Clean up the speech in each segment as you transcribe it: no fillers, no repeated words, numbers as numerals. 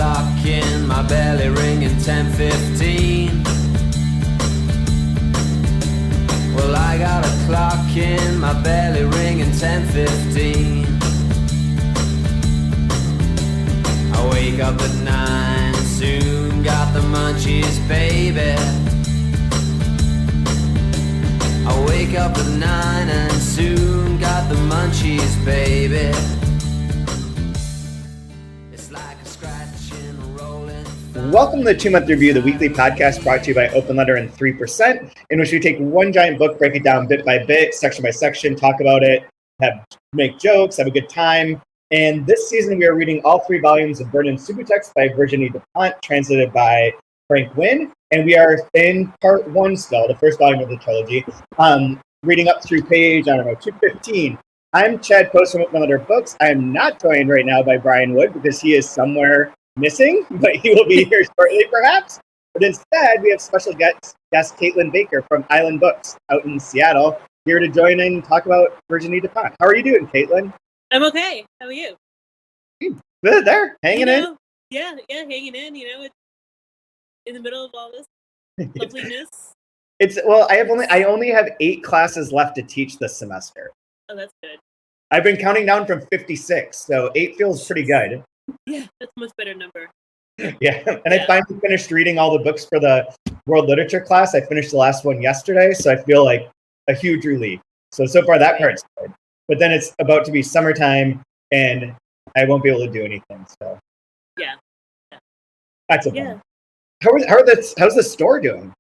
clock in my belly ringing 10:15. Well, I got a clock in my belly ringing 10:15. I wake up at 9, soon got the munchies, baby. I wake up at 9 and soon got the munchies, baby. It's like a scratching, rolling. Welcome to the 2-Month Review, the weekly podcast brought to you by Open Letter and 3%, in which we take one giant book, break it down bit by bit, section by section, talk about it, make jokes, have a good time. And this season we are reading all 3 volumes of Vernon Subutex by Virginie Dupont, translated by Frank Wynn. And we are in part 1 still, the first volume of the trilogy, reading up through page, 215. I'm Chad Post from Open Letter Books. I am not joined right now by Brian Wood because he is somewhere missing, but he will be here shortly perhaps. But instead, we have special guest Caitlin Baker from Island Books out in Seattle, here to join in and talk about Virginie Dupont. How are you doing, Caitlin? I'm okay. How are you? Good, there, hanging in. Yeah, hanging in. You know, it's in the middle of all this loveliness. I only have 8 classes left to teach this semester. Oh, that's good. I've been counting down from 56, so 8 feels pretty good. Yeah, that's a much better number. Yeah, and I finally finished reading all the books for the world literature class. I finished the last one yesterday, so I feel like a huge relief. So far that part's good. But then it's about to be summertime, and I won't be able to do anything. So yeah. That's a bummer. How's the store doing?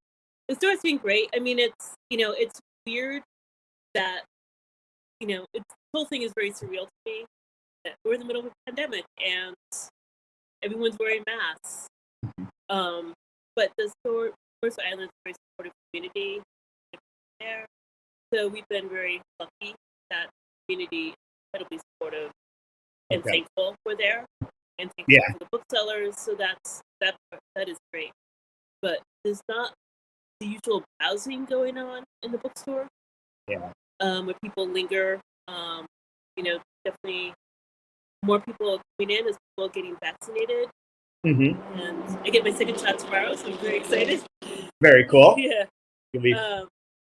The store's doing great. I mean, it's weird that the whole thing is very surreal to me. That we're in the middle of a pandemic and everyone's wearing masks. But the store, First Island, is a very supportive community there. So we've been very lucky that the community is incredibly supportive and thankful we're there, and thankful for the booksellers. So that is great. But there's not the usual browsing going on in the bookstore. Yeah. Where people linger. Definitely more people coming in as people getting vaccinated. Mm-hmm. And I get my second shot tomorrow, so I'm very excited. Very cool. Yeah. You'll be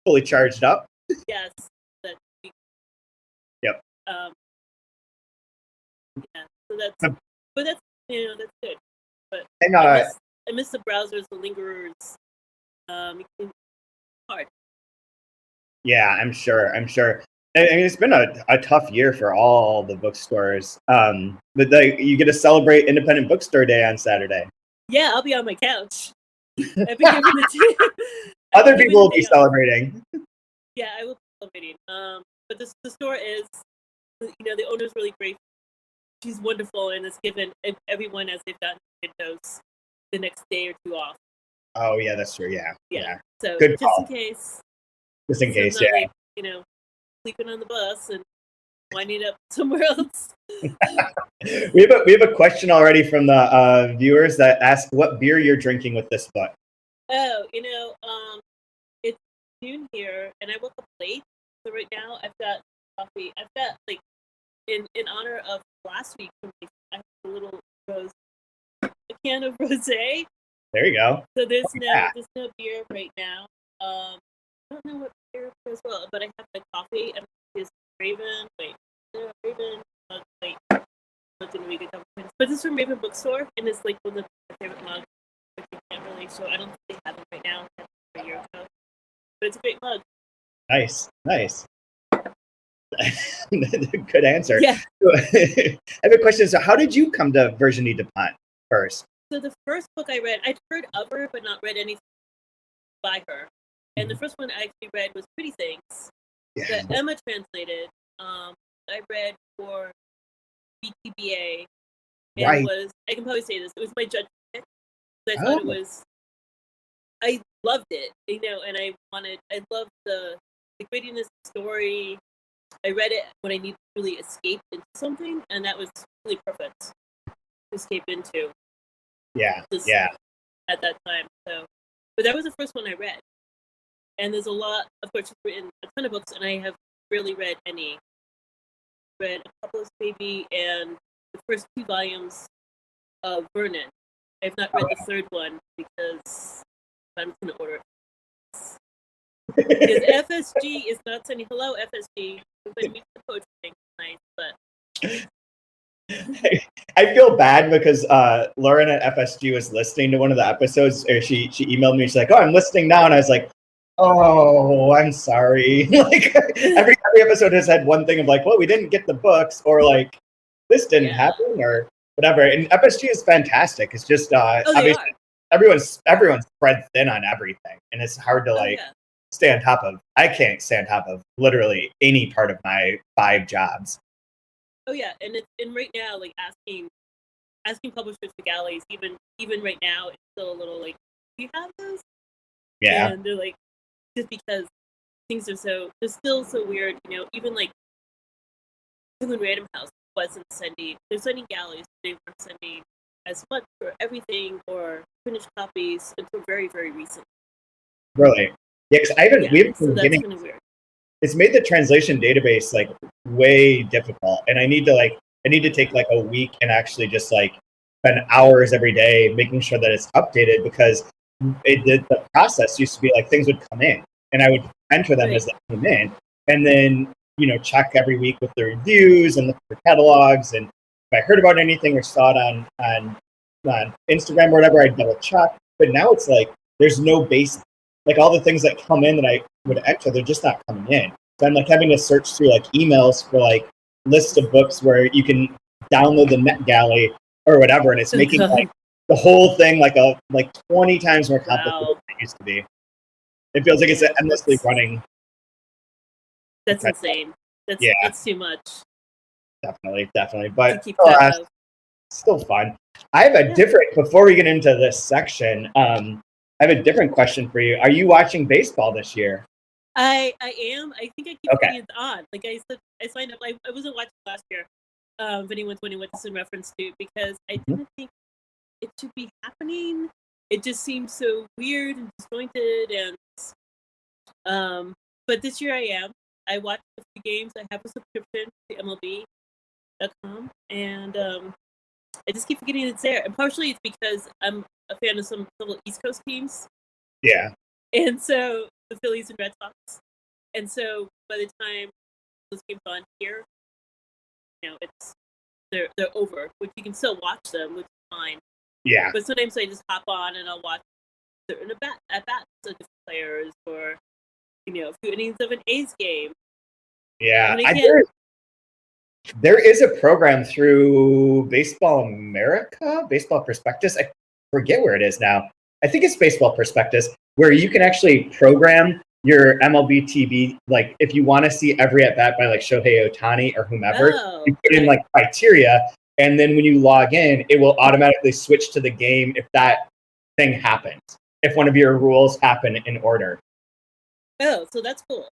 fully charged up. Yes. Yep. So that's that's good. But I miss the browsers, the lingerers. It's hard. Yeah, I'm sure. I mean, it's been a tough year for all the bookstores. But you get to celebrate Independent Bookstore Day on Saturday. Yeah, I'll be on my couch. I've been giving the Other people will be celebrating. Yeah, I will be celebrating. But the store is, the owner's really great. She's wonderful and has given everyone, as they've gotten dose, the next day or 2 off. Oh yeah, that's true. Yeah. So good just call. in case. Just in case, yeah. Like, sleeping on the bus and winding up somewhere else. We have a question already from the viewers that ask what beer you're drinking with this book. Oh, it's noon here, and I woke up late. So right now I've got coffee. I've got in honor of last week, I have a little a can of rosé. There you go. So there's no beer right now. I don't know what beer as well, but I have my coffee and it's Raven. Raven. But this is from Raven Bookstore, and it's like one of my favorite mugs. I can't really show. I don't think they have them right now. A year ago, but it's a great mug. Nice. Good answer. Yeah. I have a question. So, how did you come to Virginie Dupont first? So the first book I read, I'd heard of her, but not read anything by her. And the first one I actually read was Pretty Things that Emma translated. I read for BTBA. And I can probably say this, it was my judgment pick. I thought I loved it, and I loved the grittiness of the story. I read it when I needed to really escape into something, and that was really perfect to escape into. At that time. But that was the first one I read. And there's a lot, of course, she's written a ton of books, and I have rarely read any. Read a couple of maybe, and the first 2 volumes of Vernon. I've not read the third one because I'm going to order it. Because FSG is not sending hello, FSG. We're going to meet the poetry thing tonight, but I feel bad because Lauren at FSG was listening to one of the episodes. Or she emailed me. She's like, "Oh, I'm listening now," and I was like, "Oh, I'm sorry." Like every episode has had one thing of like, "Well, we didn't get the books," or like, "This didn't happen," or whatever. And FSG is fantastic. It's just obviously everyone's spread thin on everything, and it's hard to stay on top of. I can't stay on top of literally any part of my 5 jobs. Oh yeah, and right now, like asking publishers for galleys, even right now, it's still a little like, do you have those? Yeah, and they're like, just because things are they're still so weird, Even like Penguin Random House wasn't sending. They're sending galleys. They weren't sending as much for everything or finished copies until very, very recently. Really? Yeah, because we haven't so been that's getting. kind of weird. It's made the translation database like way difficult, and I need to take like a week and actually just like spend hours every day making sure that it's updated, because the process used to be like things would come in and I would enter them as they came in, and then check every week with the reviews and look for catalogs, and if I heard about anything or saw it on Instagram or whatever, I'd double check. But now it's like there's no base. Like all the things that come in that I would enter, they're just not coming in. So I'm like having to search through like emails for like lists of books where you can download the NetGalley or whatever, and it's making like the whole thing like 20 times more complicated than it used to be. It feels like it's endlessly running. That's insane. That's too much. Definitely. But still fun. I have a different, before we get into this section, I have a different question for you. Are you watching baseball this year? I am. I think I keep thinking it's on. Like I signed up. I wasn't watching last year. If anyone's wondering what this is in reference to, because I didn't think it should be happening. It just seems so weird and disjointed, and but this year I am. I watched a few games. I have a subscription to MLB.com, and I just keep forgetting it's there. And partially it's because I'm a fan of some East Coast teams. Yeah. And so the Phillies and Red Sox. And so by the time those games on here, they're over, which you can still watch them, which is fine. Yeah. But sometimes I just hop on and I'll watch certain at-bats of different players, or a few innings of an A's game. Yeah. There is a program through Baseball America, Baseball Prospectus. I forget where it is now. I think it's Baseball Prospectus, where you can actually program your MLB TV. Like if you want to see every at bat by like Shohei Ohtani or whomever, you put in like criteria, and then when you log in, it will automatically switch to the game if that thing happens. If one of your rules happen in order. Oh, so that's cool.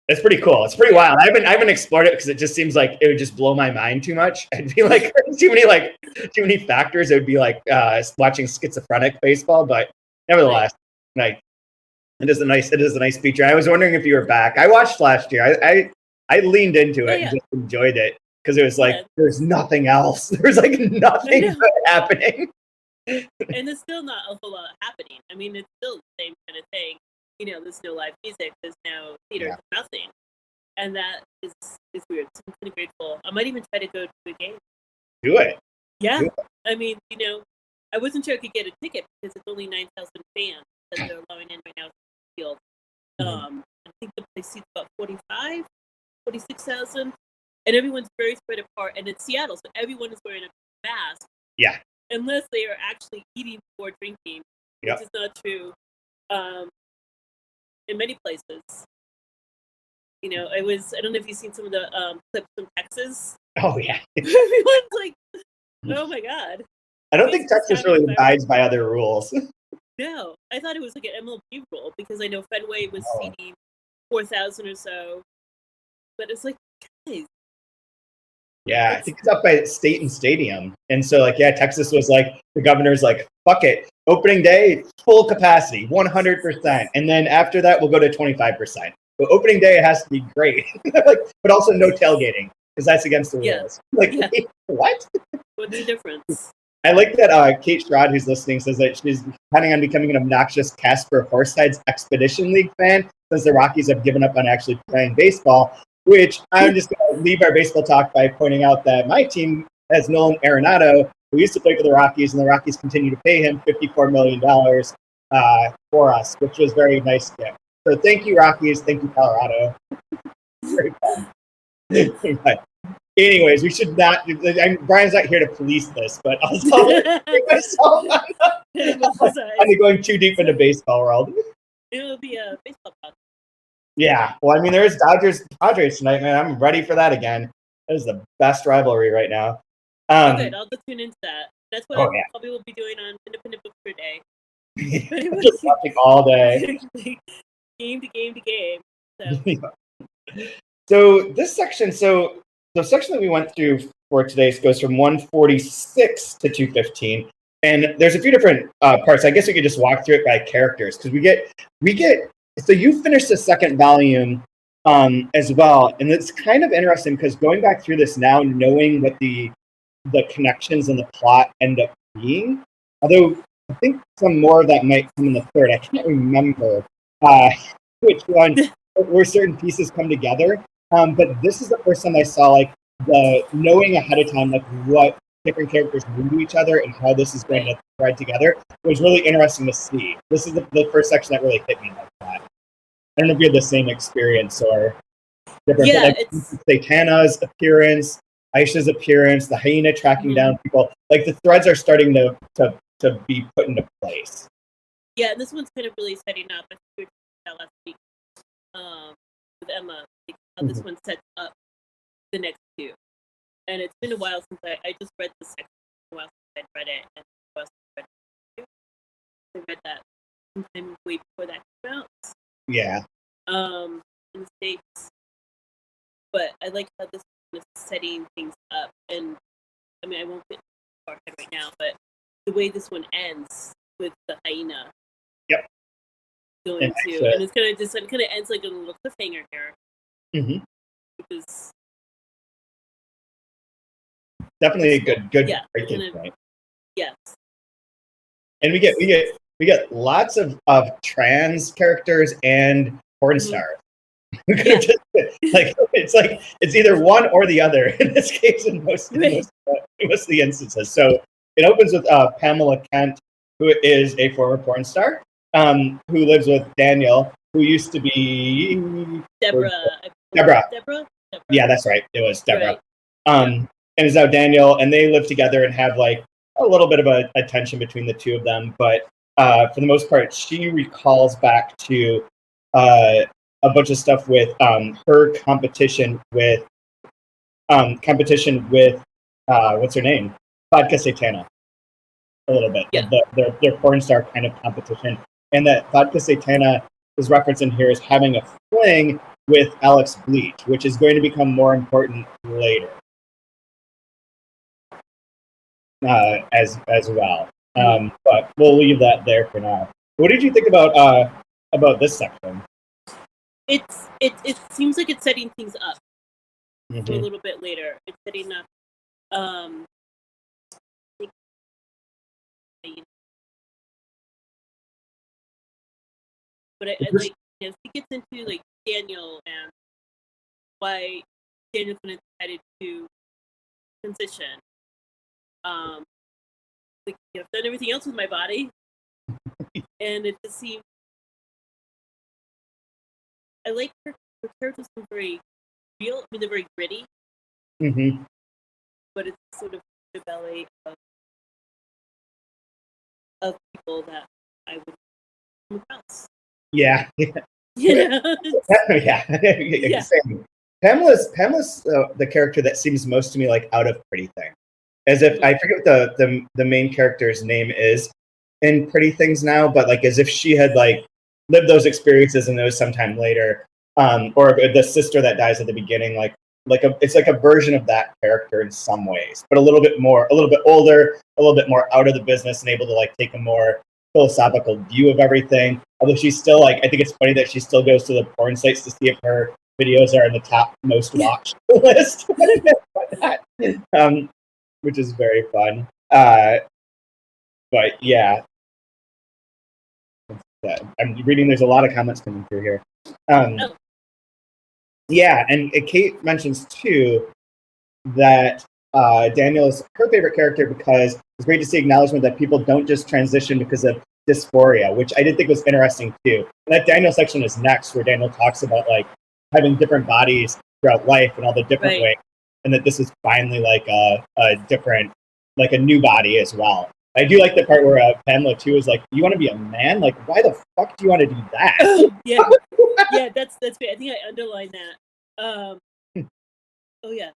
It's pretty cool. It's pretty wild. I haven't explored it because it just seems like it would just blow my mind too much. It'd be like too many factors. It would be like watching schizophrenic baseball. But nevertheless, like it is a nice feature. I was wondering if you were back. I watched last year. I leaned into it and just enjoyed it because it was like there's nothing else. There's like nothing good happening. And there's still not a whole lot happening. I mean, it's still the same kind of thing. There's no live music, there's no theater, nothing. And that is weird. So I'm pretty grateful. I might even try to go to a game. Do it. Yeah. Do it. I mean, I wasn't sure I could get a ticket because it's only 9,000 fans that they're allowing in right now to the field. I think the place seats about 46,000. And everyone's very spread apart. And it's Seattle, so everyone is wearing a mask. Yeah. Unless they are actually eating or drinking, which is not true. In many places, I don't know if you've seen some of the clips from Texas. Oh yeah. Everyone's like, oh my god. I don't think Texas really abides by other rules. No, I thought it was like an MLB rule because I know Fenway was seating 4,000 or so, but it's like, guys. Yeah, I think it's up by State and Stadium. And so, Texas was like, the governor's like, fuck it. Opening day, full capacity, 100%. And then after that, we'll go to 25%. But opening day, it has to be great. But also no tailgating, because that's against the rules. What? What's the difference? I like that Kate Sherrod, who's listening, says that she's planning on becoming an obnoxious Casper Horseside's Expedition League fan since the Rockies have given up on actually playing baseball, which I'm just going to leave our baseball talk by pointing out that my team has Nolan Arenado, who used to play for the Rockies, and the Rockies continue to pay him $54 million for us, which was very nice gift. So thank you, Rockies. Thank you, Colorado. Very fun. But anyways, we should not. Brian's not here to police this, but I'll bring myself I'm going too deep into baseball world. It will be a baseball podcast. Yeah, well, I mean, there's Dodgers tonight, man. I'm ready for that again. That is the best rivalry right now. Good. I'll go tune into that. That's what I probably will be doing on Independent Bookstore Day. Just watching all day. Game to game to game. So this section, the section that we went through for today goes from 146 to 215, and there's a few different parts. I guess we could just walk through it by characters because we get. So you finished the second volume as well, and it's kind of interesting because going back through this now, knowing what the connections and the plot end up being, although I think some more of that might come in the third. I can't remember which one where certain pieces come together. But this is the first time I saw like the knowing ahead of time like what different characters mean to each other and how this is going to thread together. It was really interesting to see. This is the first section that really hit me like that. I don't know if you had the same experience or different. Yeah, like, it's Satana's appearance, Aïcha's appearance, the Hyena tracking down people. Like the threads are starting to be put into place. Yeah, and this one's kind of really setting up. I think we were talking about last week with Emma, like how this one sets up the next two. And it's been a while since I just read the second one, since I read it, and I read that sometime way before that came out. Yeah. In the States. But I like how this one is setting things up, and I mean I won't get far ahead right now, but the way this one ends with the Hyena. Yep. Going to, and it's kind of just kind of ends like a little cliffhanger here. Mm-hmm. Because definitely a good breaking point. Yes. And we get lots of trans characters and porn stars. It's either one or the other in this case in most of the instances. So it opens with Pamela Kant, who is a former porn star, who lives with Daniel, who used to be Deborah. Yeah, that's right. It was Deborah. Right. And is now Daniel, and they live together and have like a little bit of a tension between the two of them. But for the most part, she recalls back to a bunch of stuff with her competition with what's her name? Vodka Satana. A little bit. Yeah. Their porn star kind of competition. And that Vodka Satana is referenced in here as having a fling with Alex Bleach, which is going to become more important later. As well. But we'll leave that there for now. What did you think about this section? It seems like it's setting things up for a little bit later. It's setting up but I like he gets into like Daniel and why Daniel's been decided to transition. Like I've done everything else with my body, and it just seems I like her characters are very real. I mean, they're very gritty, but it's sort of the ballet of people that I would come across. Yeah. Yeah. Yeah. Pamela's the character that seems most to me like out of Pretty Thing. As if I forget what the main character's name is in Pretty Things now, but like as if she had like lived those experiences and those sometime later, or the sister that dies at the beginning, it's like a version of that character in some ways, but a little bit older, a little bit more out of the business and able to like take a more philosophical view of everything. Although she's still like, I think it's funny that she still goes to the porn sites to see if her videos are in the top most watched list. Which is very fun. But yeah, I'm reading. There's a lot of comments coming through here. Yeah, and Kate mentions too that Daniel is her favorite character because it's great to see acknowledgement that people don't just transition because of dysphoria, which I did think was interesting too. And that Daniel section is next, where Daniel talks about like having different bodies throughout life and all the different ways, and that this is finally like a different, like a new body as well. I do like the part where Pamela too is like, "You want to be a man? Like, why the fuck do you want to do that?" yeah, that's great. I think I underlined that. Oh yeah.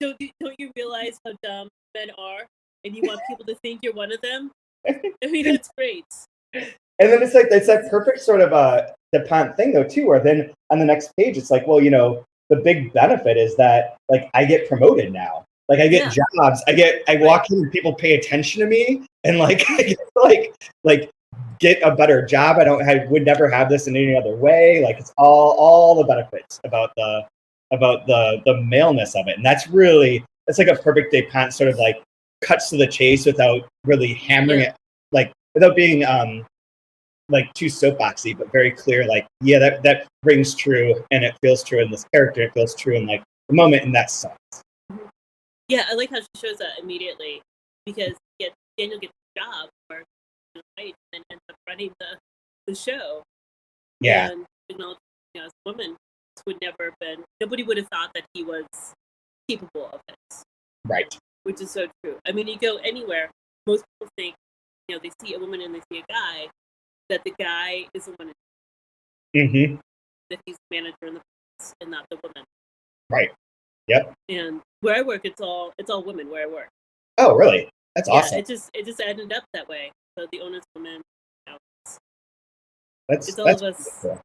Don't you realize how dumb men are, and you want people to think you're one of them? I mean, that's great. And then it's like it's that perfect sort of DuPont thing though too, where then on the next page it's like, well, you know, the big benefit is that like I get promoted now. Like I get jobs. I walk in and people pay attention to me, and like I get like get a better job. I would never have this in any other way. Like it's all the benefits about the maleness of it. And that's like a perfect DuPont sort of like cuts to the chase without really hammering it, like without being like too soapboxy, but very clear, like, yeah, that rings true and it feels true in this character, it feels true in like the moment, and that sucks. Yeah, I like how she shows that immediately, because Daniel gets a job or and then ends up running the show. Yeah. And as a woman, this would never have been, nobody would have thought that he was capable of it. Right. Which is so true. I mean, you go anywhere, most people think, they see a woman and they see a guy, that the guy is the one, that he's the manager in the place and not the woman. Right. Yep. And where I work, it's all women where I work. Oh, really? That's awesome. It just ended up that way. So the owner's woman. That's all of us. Cool.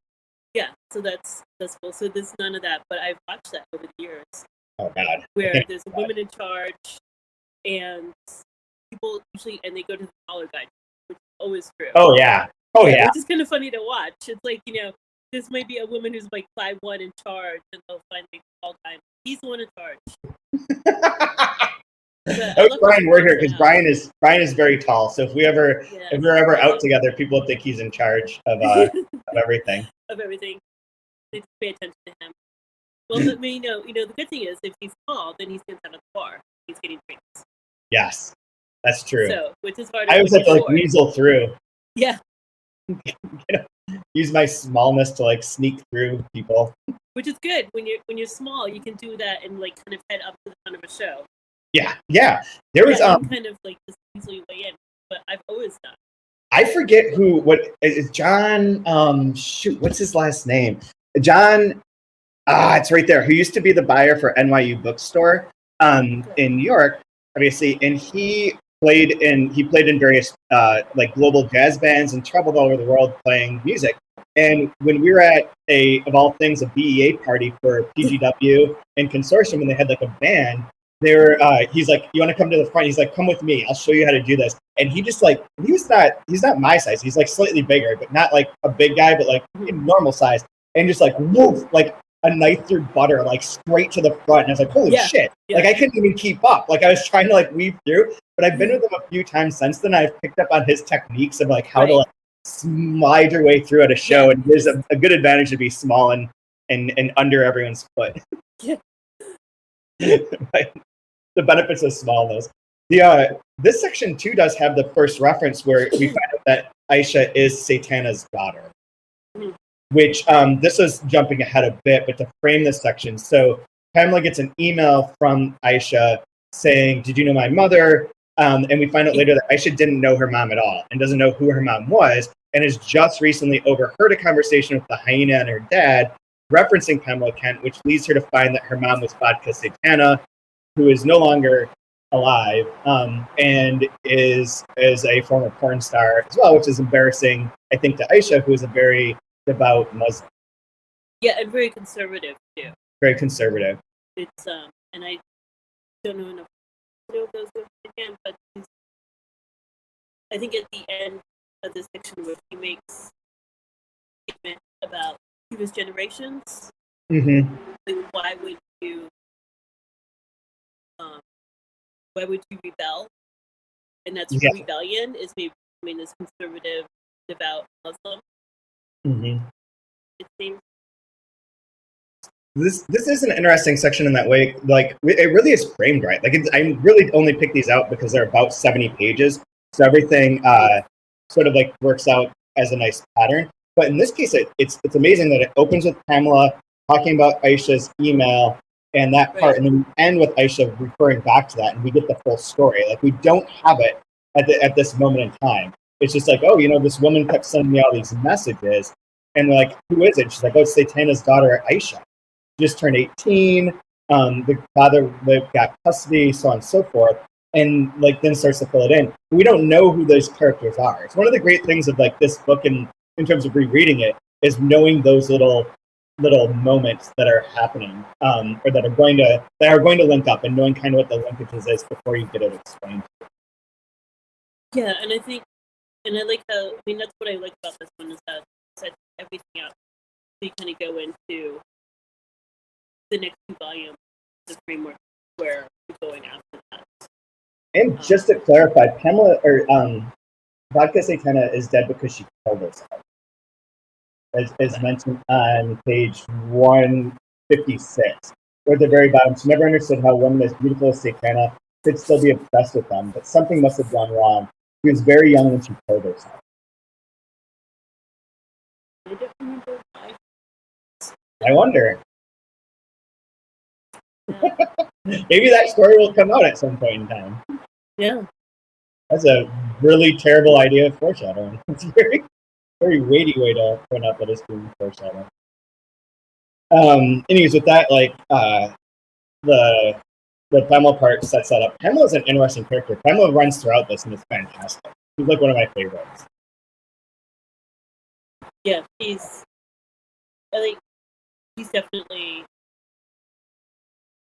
Yeah. So that's cool. So there's none of that, but I've watched that over the years. Oh God. Where there's a woman in charge, and people usually they go to the collar guy, which is always true. Oh yeah. Oh yeah. Which is kind of funny to watch. It's like, this might be a woman who's like 5'1" in charge, and they'll find the tall guy. He's the one in charge. Brian word here, because Brian is very tall. So if we're ever out together, people think he's in charge of everything. Of everything. They just pay attention to him. Well, I mean, the good thing is if he's tall, then he stands out of the bar. He's getting drinks. Yes, that's true. So, which is hard. I always have to like weasel through. Yeah. Use my smallness to like sneak through people. Which is good when you're small. You can do that and like kind of head up to the front of a show. Yeah. There was kind of like just easily way in, but I've always done. I forget what is John. Shoot, what's his last name? John. It's right there. Who used to be the buyer for NYU Bookstore in New York, obviously, and he played in various like global jazz bands and traveled all over the world playing music. And when we were at of all things, a BEA party for PGW and Consortium, and they had like a band, he's like, "You want to come to the front?" He's like, "Come with me. I'll show you how to do this." And he just like, he's not my size. He's like slightly bigger, but not like a big guy, but like normal size. And just like, woof, like a knife through butter, like straight to the front. And I was like, holy shit. Yeah. Like I couldn't even keep up. Like I was trying to like weave through, but I've been with him a few times since then. I've picked up on his techniques of like how to like slide your way through at a show. And there's a good advantage to be small and under everyone's foot. Yeah. The benefits of smallness. This section too does have the first reference where we find out that Aïcha is Satana's daughter. Which this is jumping ahead a bit, but to frame this section, so Pamela gets an email from Aïcha saying, "Did you know my mother?" And we find out later that Aïcha didn't know her mom at all and doesn't know who her mom was, and has just recently overheard a conversation with the Hyena and her dad referencing Pamela Kant, which leads her to find that her mom was Vodka Satana, who is no longer alive and is a former porn star as well, which is embarrassing, I think, to Aïcha, who is a very devout Muslim. Yeah, and very conservative too. Very conservative. It's and I don't know enough to know those again, but I think at the end of this section where he makes a statement about previous generations, like why would you rebel and that's Yeah. rebellion is maybe becoming this conservative, devout Muslim. Mm-hmm. It seems. This is an interesting section in that way. Like, it really is framed right. Like, I really only picked these out because they're about 70 pages, so everything sort of like works out as a nice pattern. But in this case, it's amazing that it opens with Pamela talking about Aïcha's email and that part, and then we end with Aïcha referring back to that, and we get the full story. Like, we don't have it at this moment in time. It's just like, oh, this woman kept sending me all these messages, and they're like, who is it? She's like, oh, it's Satana's daughter, Aïcha. Just turned 18. The father got custody, so on and so forth, and like then starts to fill it in. We don't know who those characters are. It's one of the great things of like this book, and in terms of rereading it, is knowing those little moments that are happening, or that are going to link up, and knowing kind of what the linkages is before you get it explained. Yeah, and I think, and I like how, I mean, that's what I like about this one is that it sets everything up. So you kind of go into the next two volumes, the framework where we're going after that. And just to clarify, Pamela or Vodka Satana is dead because she killed herself, as mentioned on page 156, or at the very bottom. She never understood how a woman as beautiful as Satana could still be obsessed with them, but something must have gone wrong. She was very young when she killed herself. I don't remember why. I wonder. Yeah. Maybe that story will come out at some point in time. Yeah. That's a really terrible idea of foreshadowing. It's a very, very weighty way to point out that it's being foreshadowed. Anyways, with that, like the Pamela part sets that up. Pamela's an interesting character. Pamela runs throughout this, and it's fantastic. She's like one of my favorites. Yeah, he's definitely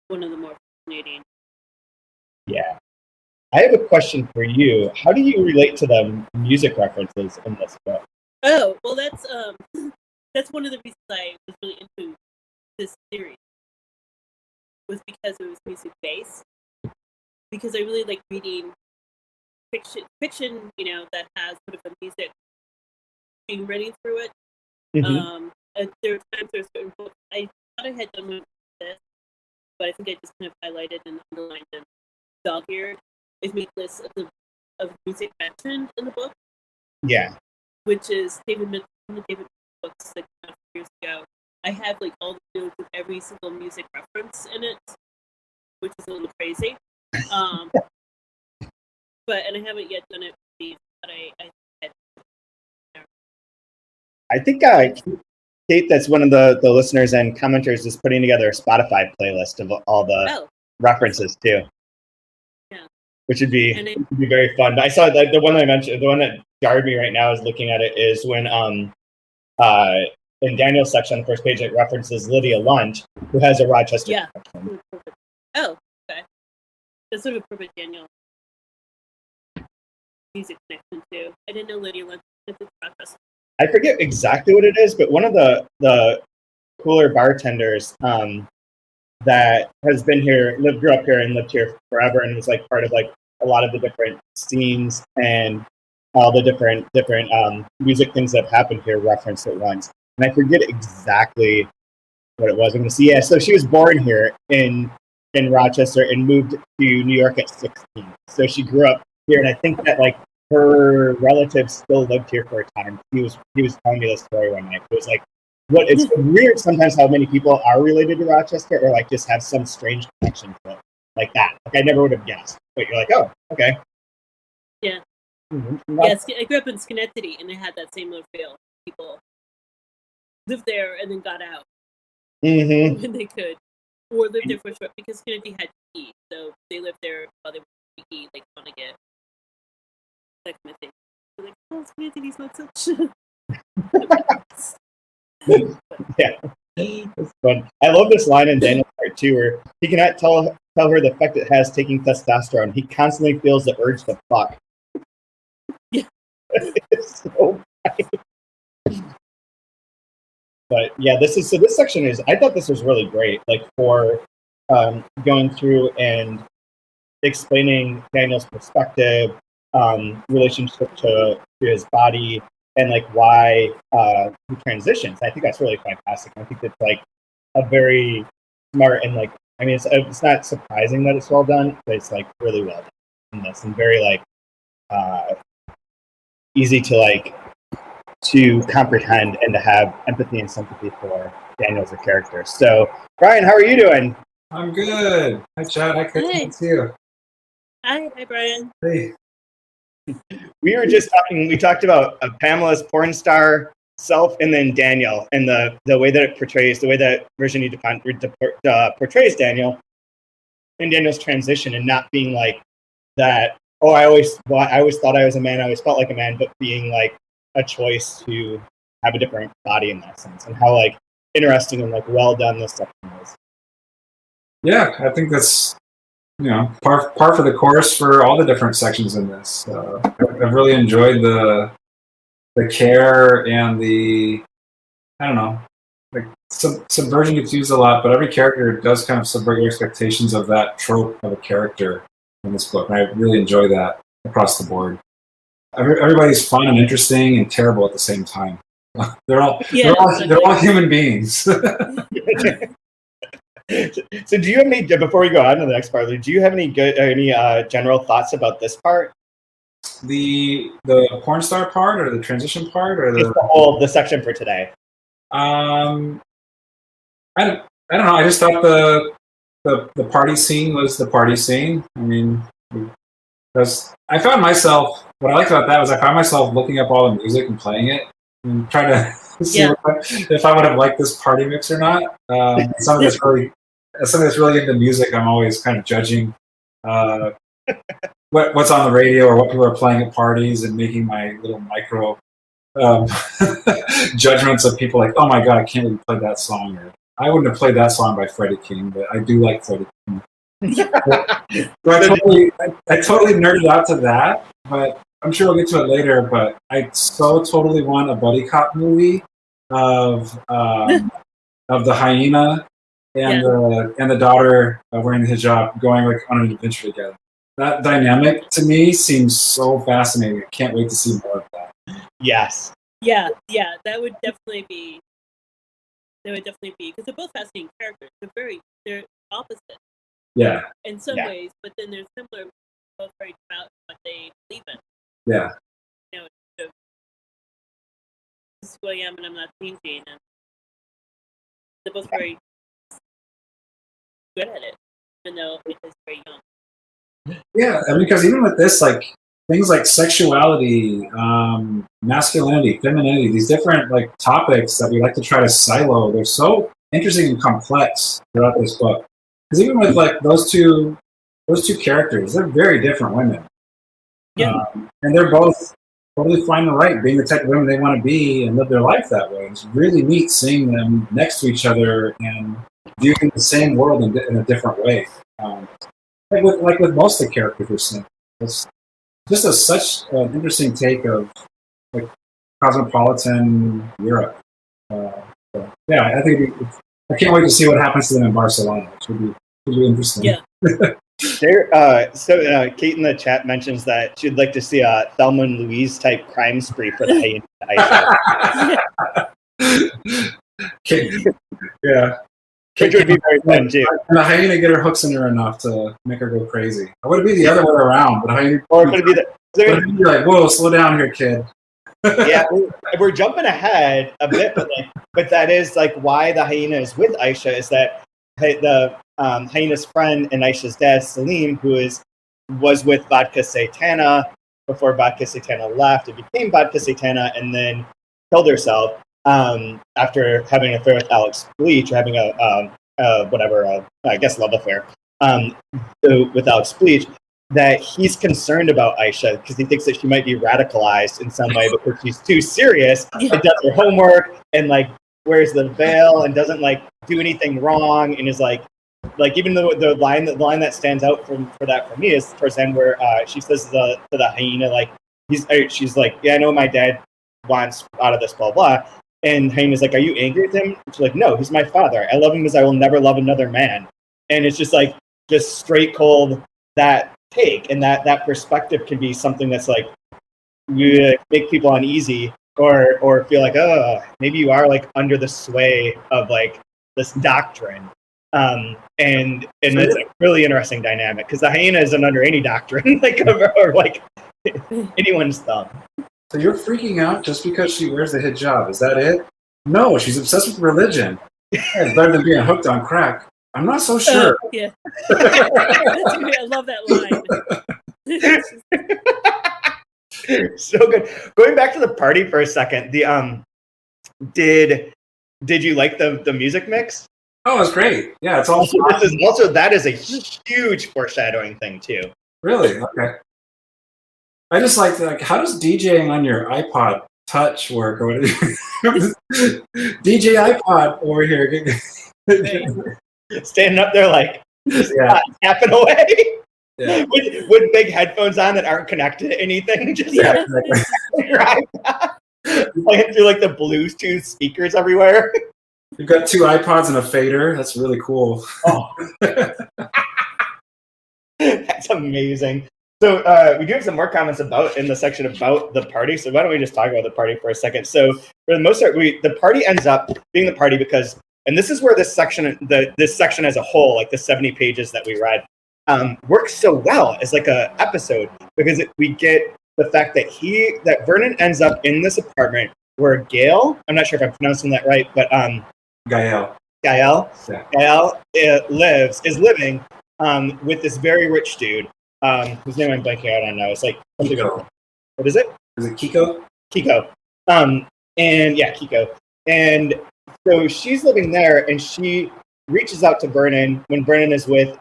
one of the more fascinating. Yeah. I have a question for you. How do you relate to the music references in this book? Oh, well, that's one of the reasons I was really into this series, was because it was music based. Because I really like reading fiction, that has sort of the music being running through it. Mm-hmm. There are times there's certain books I thought I had done with this, but I think I just kind of highlighted and underlined them. Dog-eared is made lists of music mentioned in the book. Yeah. Which is David books like a few years ago. I have like all the notes of every single music reference in it, which is a little crazy. And I haven't yet done it with these, but I think Kate, that's one of the listeners and commenters, is putting together a Spotify playlist of all the references too. Yeah. Which would be very fun. I saw that the one I mentioned, the one that jarred me right now is looking at it is when in Daniel's section on the first page it references Lydia Lunch, who has a Rochester connection. Oh, okay. That's sort of a perfect Daniel music connection too. I didn't know Lydia Lunch was Rochester. I forget exactly what it is, but one of the cooler bartenders that has been here, grew up here and lived here forever, and was like part of like a lot of the different scenes and all the different music things that have happened here referenced it once. And I forget exactly what it was. I'm gonna see. Yeah, so she was born here in Rochester and moved to New York at 16. So she grew up here, and I think that like her relatives still lived here for a time. He was telling me this story one night. It was like, it's weird sometimes how many people are related to Rochester, or like just have some strange connection to it, like that. Like I never would have guessed, but you're like, oh, okay. Yeah. Mm-hmm. Yes, I grew up in Schenectady, and it had that same little feel. People lived there and then got out when they could, or lived there for short, because Schenectady had to eat, so they lived there while they were to eat, like want to get that kind of thing. They're like, oh, Schenectady's not such. Yeah, it's fun. I love this line in Daniel's part too, where he cannot tell her the effect it has taking testosterone. He constantly feels the urge to fuck. Yeah. It's so funny. But yeah, this section is, I thought this was really great, like for going through and explaining Daniel's perspective, relationship to his body and like why he transitions. I think that's really fantastic. I think it's like a very smart and like, I mean, it's not surprising that it's well done, but it's like really well done in this and very like easy to comprehend and to have empathy and sympathy for Daniel as a character. So, Brian, how are you doing? I'm good. Hi, Chad. Hi, Kristen. See you. Hi, Brian. Hey. We were just talking. We talked about Pamela's porn star self, and then Daniel, and the way that it portrays, the way that Virginie Dupont portrays Daniel, and Daniel's transition, and not being like that. Oh, I always thought I was a man. I always felt like a man, but being like a choice to have a different body in that sense, and how like interesting and like well done this section is. Yeah, I think that's par for the course for all the different sections in this. I've really enjoyed the care and the like subversion gets used a lot, but every character does kind of subvert your expectations of that trope of a character in this book, and I really enjoy that across the board. Everybody's fun and interesting and terrible at the same time. They're all human beings. So do you have any, before we go on to the next part, do you have any general thoughts about this part? The porn star part, or the transition part, or the section for today? I don't know. I just thought the party scene was the party scene. I mean, because I found myself, what I liked about that was I found myself looking up all the music and playing it and trying to see if I would have liked this party mix or not. Something that's really into music, I'm always kind of judging what's on the radio or what people are playing at parties and making my little micro judgments of people like, oh my god, I can't believe you played that song. Or I wouldn't have played that song by Freddie King, but I do like Freddie King. So I totally nerded out to that, but I'm sure we'll get to it later. But I so totally want a buddy cop movie of the hyena and the daughter wearing the hijab going like on an adventure together. That dynamic to me seems so fascinating. I can't wait to see more of that. Yes. Yeah, that would definitely be because they're both fascinating characters. They're opposite. Yeah. In some ways, but then they're similar. Both very about what they believe in. Yeah. So this is who I am, and I'm not changing. And they're both very good at it, even though it is very young. Yeah, I mean, because even with this, like things like sexuality, masculinity, femininity, these different like topics that we like to try to silo, they're so interesting and complex throughout this book. Because even with like those two characters, they're very different women. Yeah. And they're both totally fine and right being the type of women they want to be and live their life that way. It's really neat seeing them next to each other and viewing the same world in a different way. Like with most of the characters we're seeing. It's just such an interesting take of like cosmopolitan Europe. I think I can't wait to see what happens to them in Barcelona. It should be interesting. Yeah. Kate in the chat mentions that she'd like to see a Thelma and Louise type crime spree for the Aïcha. Yeah. Which would be very fun too. And the hyena get her hooks in her enough to make her go crazy. Or would it be the other way around? But hyena, or could it be like, whoa, slow down here, kid. Yeah, we're jumping ahead a bit, but that is like why the hyena is with Aïcha is that the hyena's friend and Aïcha's dad, Salim, who was with Vodka Satana before Vodka Satana left, it became Vodka Satana and then killed herself after having an affair with Alex Bleach, or having I guess love affair with Alex Bleach. That he's concerned about Aïcha because he thinks that she might be radicalized in some way because she's too serious and does her homework and like wears the veil and doesn't like do anything wrong and is like even though the line that stands out for me is towards the end where she says to the hyena like she's like, yeah, I know what my dad wants out of this, blah blah, and hyena's like, are you angry with him? And she's like, no, he's my father. I love him as I will never love another man. And it's just like straight cold that take, and that perspective can be something that's like make people uneasy or feel like, oh, maybe you are like under the sway of like this doctrine. And it's a really interesting dynamic because the hyena isn't under any doctrine, like or like anyone's thumb. So you're freaking out just because she wears the hijab? Is that it? No, she's obsessed with religion. It's better than being hooked on crack. I'm not so sure. Yeah, that's great. I love that line. So good. Going back to the party for a second, the did you like the music mix? Oh, it's great. Yeah, it's all. That is a huge foreshadowing thing too. Really? Okay. I just like how does DJing on your iPod Touch work or whatever? DJ iPod over here. Standing up there like tapping away. Yeah. With big headphones on that aren't connected to anything. Just exactly. Playing through like the Bluetooth speakers everywhere. You've got 2 iPods and a fader. That's really cool. Oh. That's amazing. So we do have some more comments in the section about the party. So why don't we just talk about the party for a second? So for the most part, the party ends up being the party because, and this is where this section as a whole, like the 70 pages that we read, works so well as like a episode because we get the fact that Vernon ends up in this apartment where Gail, I'm not sure if I'm pronouncing that right, but Gael is living with this very rich dude whose name I'm blanking out on now. It's like something. Kiko. What is it? Is it Kiko? Kiko. Kiko. And so she's living there, and she reaches out to Vernon when Vernon is with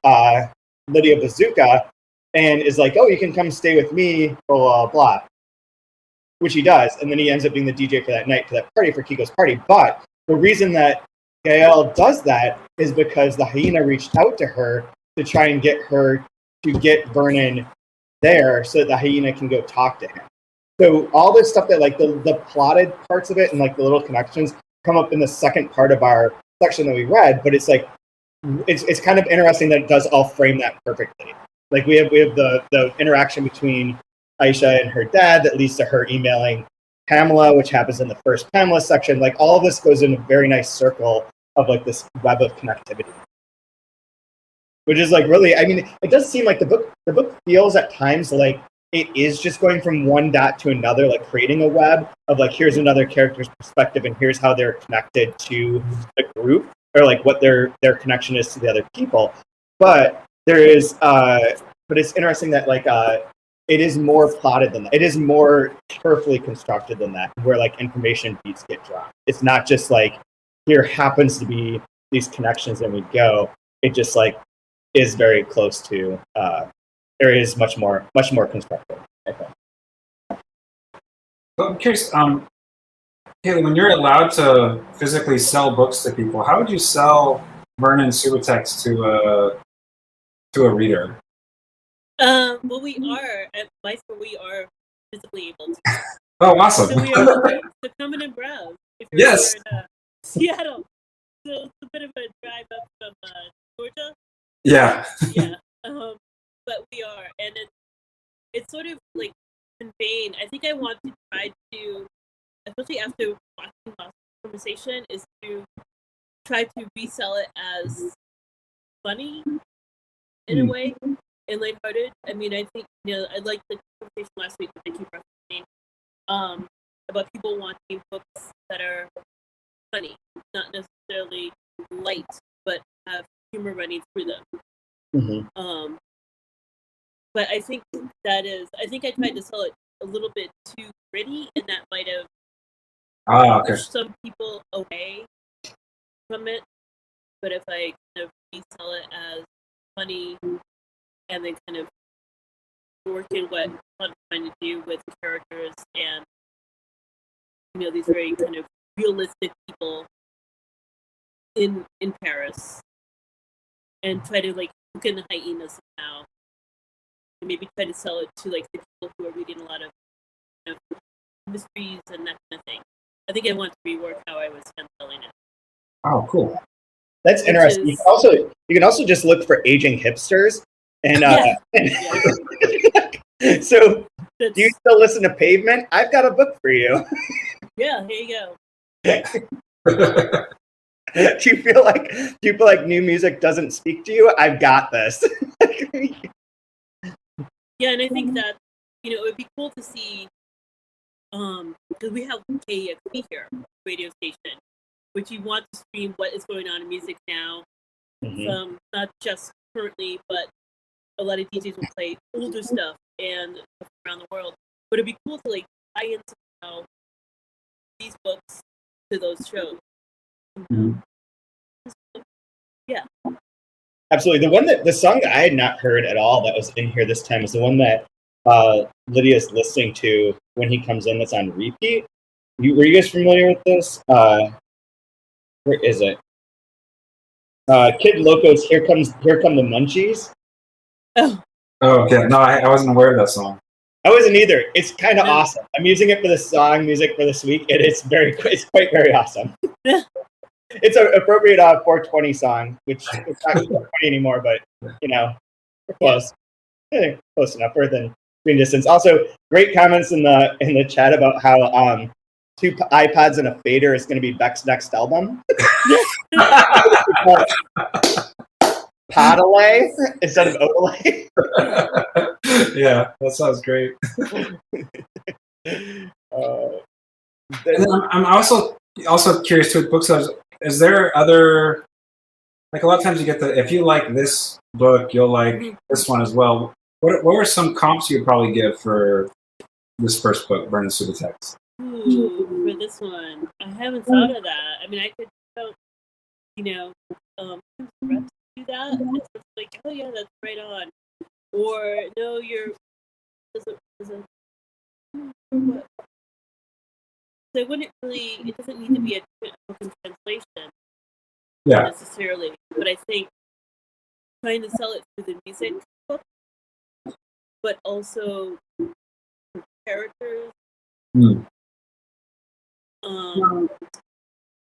Lydia Bazooka, and is like, "Oh, you can come stay with me," blah blah blah. Which he does, and then he ends up being the DJ for that night, for that party, for Kiko's party. But the reason that Gael does that is because the hyena reached out to her to try and get her to get Vernon there so that the hyena can go talk to him. So all this stuff that like the plotted parts of it and like the little connections come up in the second part of our section that we read, but it's like it's kind of interesting that it does all frame that perfectly. Like we have the interaction between Aïcha and her dad that leads to her emailing Pamela, which happens in the first Pamela section. Like all of this goes in a very nice circle of like this web of connectivity. Which is like really, I mean, it does seem like the book feels at times like it is just going from one dot to another, like creating a web of like, here's another character's perspective and here's how they're connected to the group or like what their connection is to the other people. But it's interesting that like, it is more plotted than that. It is more carefully constructed than that, where like information beats get dropped. It's not just like, here happens to be these connections and we go. It just like, is very close to there is much more constructive, I think. Well, I'm curious, Haley, when you're allowed to physically sell books to people, how would you sell Vernon Subutex to a reader? Well, we are at Leicester. We are physically able to. Oh, awesome! So we are able to come in and browse. If you're Yes. in Seattle, so it's a bit of a drive up from Georgia. Yeah. Yeah, but we are, and it's sort of like conveying. I think I want to try to, especially after watching last conversation, is to try to resell it as funny in a way and lighthearted. I mean, I think I like the conversation last week that they keep referencing about people wanting books that are funny, not necessarily light, but have humor running through them. Mm-hmm. But I think I think I tried to sell it a little bit too gritty, and that might have pushed some people away from it. But if I kind of resell it as funny and then kind of work in what I'm trying to do with characters and these very kind of realistic people in Paris, and try to like look in the hyenas now, and maybe try to sell it to like the people who are reading a lot of mysteries and that kind of thing. I think I want to rework how I was selling it. Oh, cool. That's interesting. You can also just look for aging hipsters And Yeah. so, do you still listen to Pavement? I've got a book for you. Yeah, here you go. Do you feel like new music doesn't speak to you? I've got this. Yeah, and I think that, it would be cool to see, because we have KEXP here, radio station, which you want to stream what is going on in music now, from not just currently, but a lot of DJs will play older stuff and stuff around the world. But it'd be cool to like tie into these books to those shows. Yeah. Absolutely. The song that I had not heard at all that was in here this time is the one that Lydia's listening to when he comes in. That's on repeat. Were you guys familiar with this? Where is it? Kid Loco's "Here Come the Munchies." Oh. Oh, okay. No, I wasn't aware of that song. I wasn't either. It's kind of awesome. I'm using it for the song music for this week, and it's quite very awesome. It's an appropriate 420 song, which is not 420 anymore, but we're close. Yeah, close enough. We're within screen distance. Also, great comments in the chat about how 2 iPods and a fader is going to be Beck's next album. Podalay instead of Odelay. Yeah, that sounds great. And I'm also curious too with books. Is there other, like a lot of times you get if you like this book, you'll like this one as well. What were some comps you'd probably give for this first book, Vernon Subutex? For this one, I haven't thought of that. I mean, I could, reps do that. It's like, oh yeah, that's right on. Or no, you're doesn't. What? So it doesn't need to be a translation necessarily, but I think trying to sell it through the music book, but also characters. Do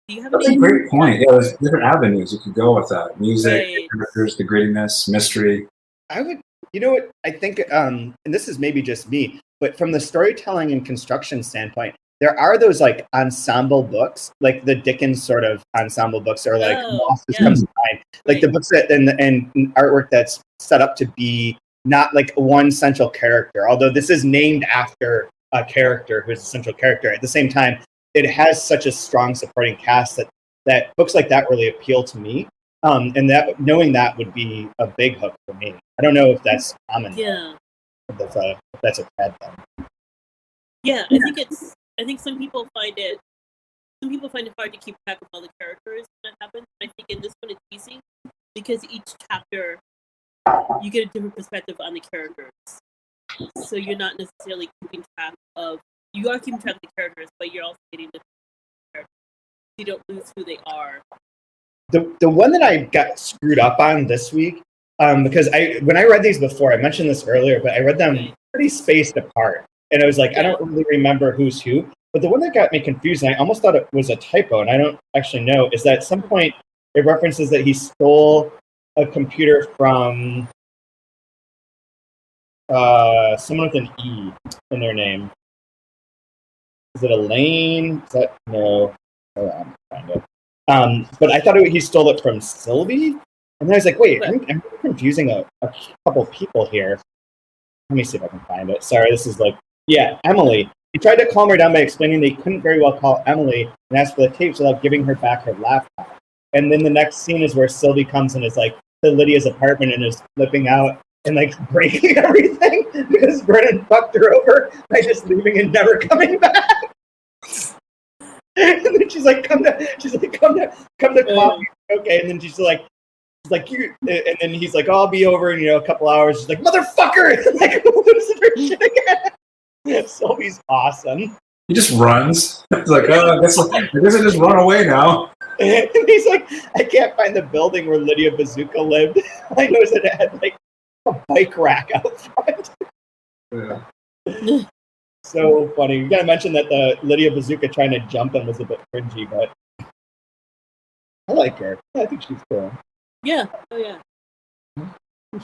you have That's a great point. Yeah, there's different avenues you could go with that. Music, characters, the grittiness, mystery. I would, what I think, and this is maybe just me, but from the storytelling and construction standpoint, there are those like ensemble books, like the Dickens sort of ensemble books, or like comes to mind, like the books that and artwork that's set up to be not like one central character. Although this is named after a character who's a central character, at the same time, it has such a strong supporting cast that books like that really appeal to me. And that knowing that would be a big hook for me. I don't know if that's common. Yeah. If that's a bad thing. Yeah, I think some people find it hard to keep track of all the characters when that happens. I think in this one it's easy because each chapter you get a different perspective on the characters. So you're not necessarily keeping track of the characters, but you're also getting the characters. You don't lose who they are. The one that I got screwed up on this week, because when I read these before, I mentioned this earlier, but I read them pretty spaced apart. And I was like, I don't really remember who's who. But the one that got me confused, and I almost thought it was a typo, and I don't actually know, is that at some point it references that he stole a computer from someone with an E in their name. Is it Elaine? Is that no? Hold on, find it. But I thought he stole it from Sylvie, and then I was like, wait, I'm confusing a couple people here. Let me see if I can find it. Sorry, this is like, Emily. He tried to calm her down by explaining that he couldn't very well call Emily and ask for the tapes without giving her back her laptop. And then the next scene is where Sylvie comes and is like to Lydia's apartment and is flipping out and like breaking everything because Vernon fucked her over by just leaving and never coming back. And then she's like, come to coffee. Okay, and then she's like you, and then he's like, I'll be over in a couple hours. She's like, motherfucker, like loses her shit again. Sylvie's awesome. He just runs. It's like, I guess I just run away now. And he's like, I can't find the building where Lydia Bazooka lived. I noticed that it had like a bike rack out front. Yeah. So funny. You gotta mention that the Lydia Bazooka trying to jump him was a bit cringy, but I like her. I think she's cool. Yeah. Oh yeah.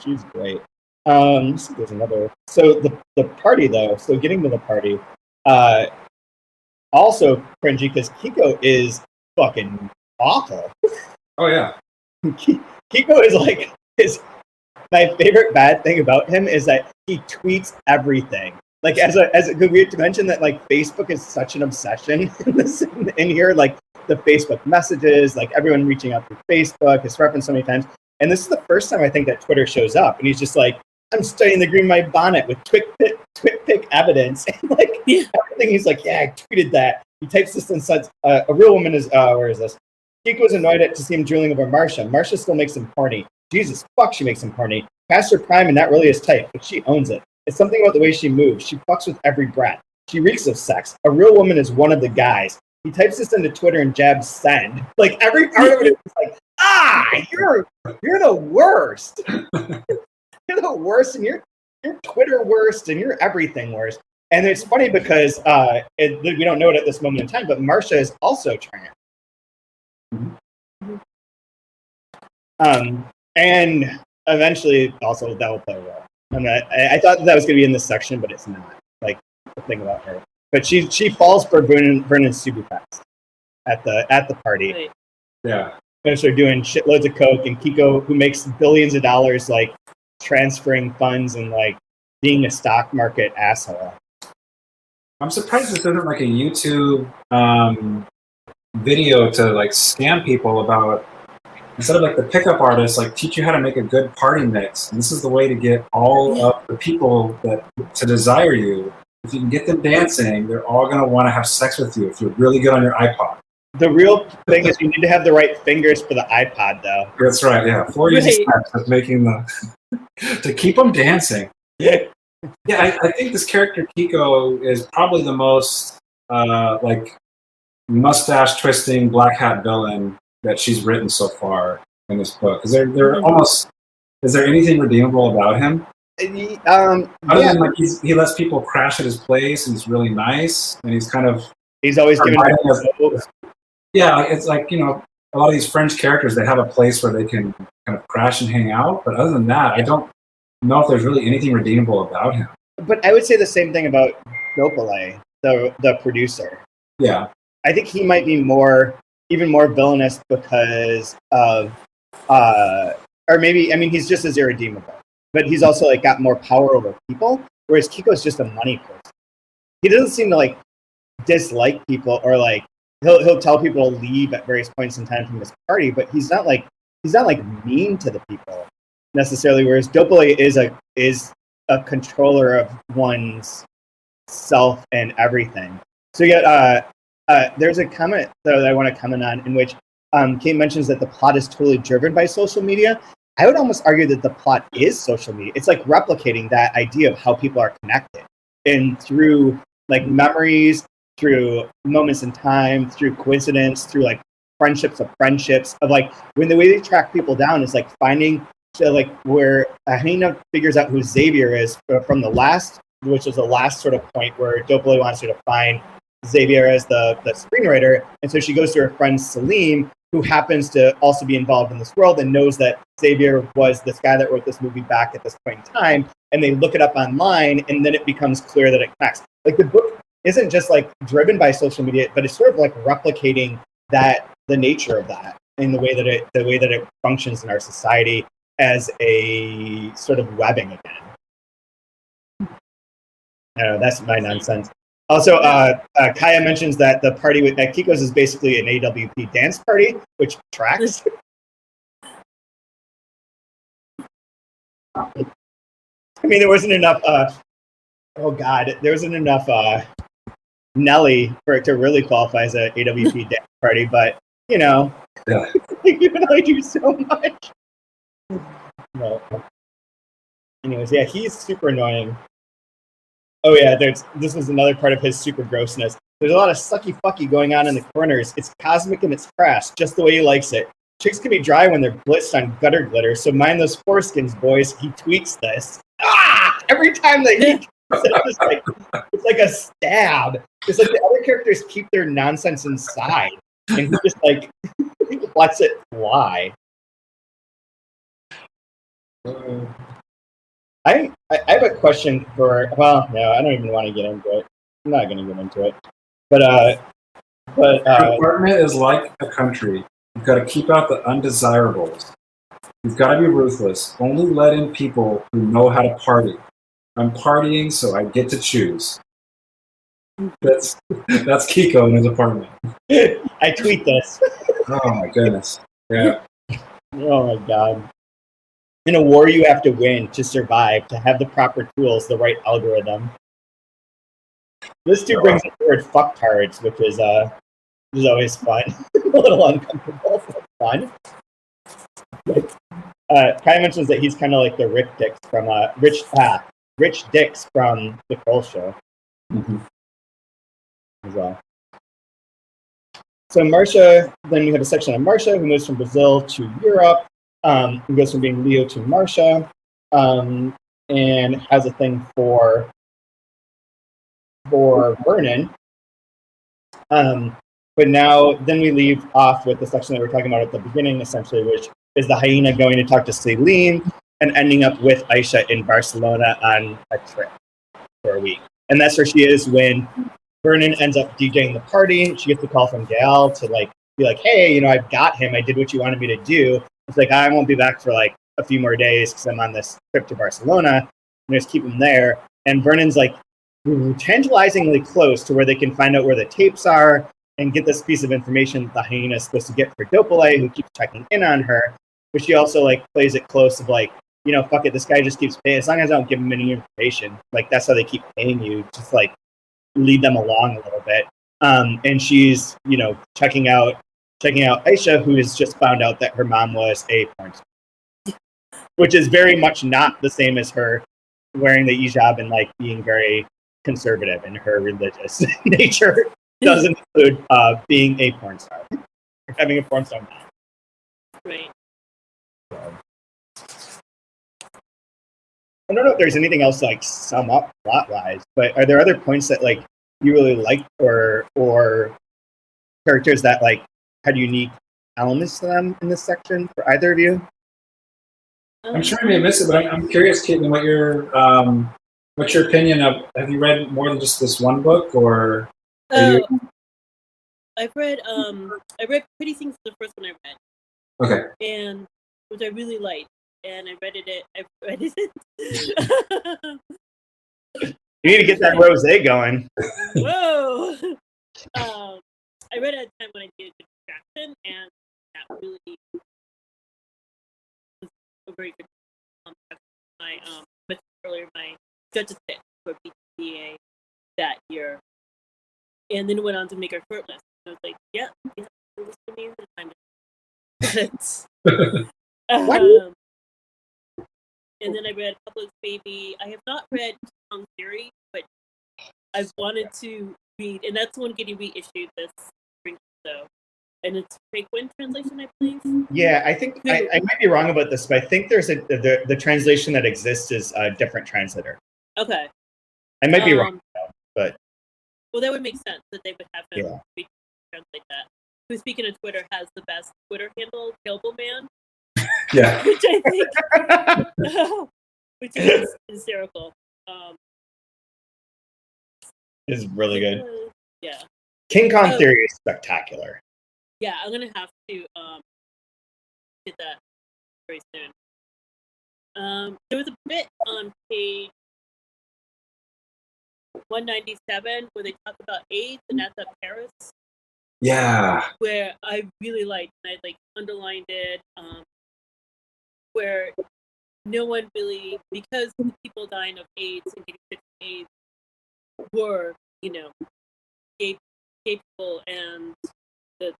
She's great. Let's see, there's another. So the party though. So getting to the party, also cringy because Kiko is fucking awful. Oh yeah. Kiko is like my favorite bad thing about him is that he tweets everything. Like as a good weird to mention that like Facebook is such an obsession in here, like the Facebook messages, like everyone reaching out through Facebook is referenced so many times. And this is the first time I think that Twitter shows up, and he's just like, "I'm studying the green in my bonnet with twit pic evidence," and like everything. He's like, "Yeah, I tweeted that." He types this and says, "A real woman is where is this?" Kiko was annoyed to see him drooling over Marsha. Marsha still makes him horny. Jesus fuck, she makes him horny. Past her prime and not really his type, but she owns it. It's something about the way she moves. She fucks with every breath. She reeks of sex. A real woman is one of the guys. He types this into Twitter and jabs send. Like every part of it is like, you're the worst. You're the worst, and you're Twitter worst, and you're everything worst. And it's funny because we don't know it at this moment in time, but Marsha is also trans. And eventually, also that will play a role. I thought that was going to be in this section, but it's not. Like the thing about her, but she falls for Vernon Subutex at the party. Right. Yeah, and so they're doing shitloads of coke, and Kiko, who makes billions of dollars, like transferring funds and like being a stock market asshole. I'm surprised this isn't like a YouTube video to like scam people about. Instead of like the pickup artists, like teach you how to make a good party mix. And this is the way to get all of the people that to desire you. If you can get them dancing, they're all going to want to have sex with you if you're really good on your iPod. The real thing is you need to have the right fingers for the iPod, though. That's right, yeah. 4 easy steps of making to keep them dancing. Yeah, I think this character Kiko is probably the most like mustache twisting black hat villain that she's written so far in this book. Is there almost? Is there anything redeemable about him? Other than like he lets people crash at his place and he's really nice and he's always giving. Yeah, it's like, you know, a lot of these French characters, they have a place where they can kind of crash and hang out. But other than that, I don't know if there's really anything redeemable about him. But I would say the same thing about Dopele, the producer. Yeah, I think he might be even more villainous because of, or maybe, I mean, he's just as irredeemable, but he's also like got more power over people, whereas Kiko's just a money person. He doesn't seem to like dislike people, or like he'll tell people to leave at various points in time from this party, but he's not like mean to the people necessarily. Whereas Dopele is a controller of one's self and everything. So yeah, there's a comment that I want to comment on in which Kate mentions that the plot is totally driven by social media. I would almost argue that the plot is social media. It's like replicating that idea of how people are connected, and through like memories, through moments in time, through coincidence, through like friendships of like when the way they track people down is like finding like where Hyena figures out who Xavier is from the last, which is the last sort of point where Dopele wants her to find Xavier as the screenwriter, and so she goes to her friend Salim, who happens to also be involved in this world and knows that Xavier was this guy that wrote this movie back at this point in time, and they look it up online, and then it becomes clear that it connects. Like the book isn't just like driven by social media, but it's sort of like replicating the nature of that in the way that it functions in our society as a sort of webbing again. I don't know, that's my nonsense. Also, Kaya mentions that the party at Kiko's is basically an AWP dance party, which tracks. I mean, there wasn't enough. There wasn't enough Nelly for it to really qualify as an AWP dance party. But you know, you can only do so much. No. Anyways, yeah, he's super annoying. Oh yeah, this was another part of his super grossness. There's a lot of sucky fucky going on in the corners. It's cosmic and it's crass, just the way he likes it. Chicks can be dry when they're blitzed on gutter glitter, so mind those foreskins, boys. He tweets this. Every time that he it's like a stab. It's like the other characters keep their nonsense inside, and he just like lets it fly. I have a question for. Well, no, I don't even want to get into it. I'm not going to get into it. But Your apartment is like a country. You've got to keep out the undesirables. You've got to be ruthless. Only let in people who know how to party. I'm partying, so I get to choose. That's Kiko in his apartment. I tweet this. Oh my goodness. Yeah. Oh my god. In a war, you have to win to survive, to have the proper tools, the right algorithm. This too brings up the word fucktards, which is always fun. A little uncomfortable, but fun. Kai mentions that he's kind of like the Rich Dix from the Cole Show. Mm-hmm. As well. So Marcia, then we have a section on Marcia, who moves from Brazil to Europe, who goes from being Leo to Marcia, and has a thing for Vernon. But now, then we leave off with the section that we were talking about at the beginning, essentially, which is the hyena going to talk to Celine and ending up with Aïcha in Barcelona on a trip for a week. And that's where she is when Vernon ends up DJing the party. She gets a call from Gail to be like, hey, I've got him. I did what you wanted me to do. It's like, I won't be back for like a few more days because I'm on this trip to Barcelona. And just keep him there. And Vernon's like tantalizingly close to where they can find out where the tapes are and get this piece of information that the hyena is supposed to get for Dopale, who keeps checking in on her. But she also plays it close of fuck it, this guy just keeps paying. As long as I don't give him any information, that's how they keep paying you. Just lead them along a little bit. And she's, checking out Aïcha, who has just found out that her mom was a porn star, which is very much not the same as her wearing the hijab and being very conservative in her religious nature. Doesn't include being a porn star, or having a porn star mom. Right. I don't know if there's anything else to sum up plot-wise, but are there other points that you really liked or characters that had unique elements to them in this section for either of you? I'm sure I may miss it, but I'm curious, Caitlin, what's your opinion of? Have you read more than just this one book, or? I've read Pretty Things, the first one I read. Okay. And which I really liked, and I read it. You need to get that rosé going. Whoa! I read it at a time when I needed a distraction, and that really was a very good. Mentioned earlier, my judge's pick for PTA that year, and then went on to make our short list. I was like, yeah, this for me the time to. And then I read Public Baby. I have not read Kong Theory, but I've wanted to read, and that's one getting reissued this spring, so. And it's fake wind translation, I believe. Yeah, I think I might be wrong about this, but I think there's the translation that exists is a different translator. Okay. I might be wrong, but well, that would make sense that they would have him translate that. Who, speaking of Twitter, has the best Twitter handle, Killable Man. Yeah. Which I think, which is hysterical. Is really good. Yeah. King Kong Theory is spectacular. Yeah, I'm gonna have to get that very soon. There was a bit on page 197 where they talk about AIDS and that's at Paris. Yeah. Where I really liked, and I underlined it. Where no one really, because the people dying of AIDS and getting sick of AIDS were, gay people and the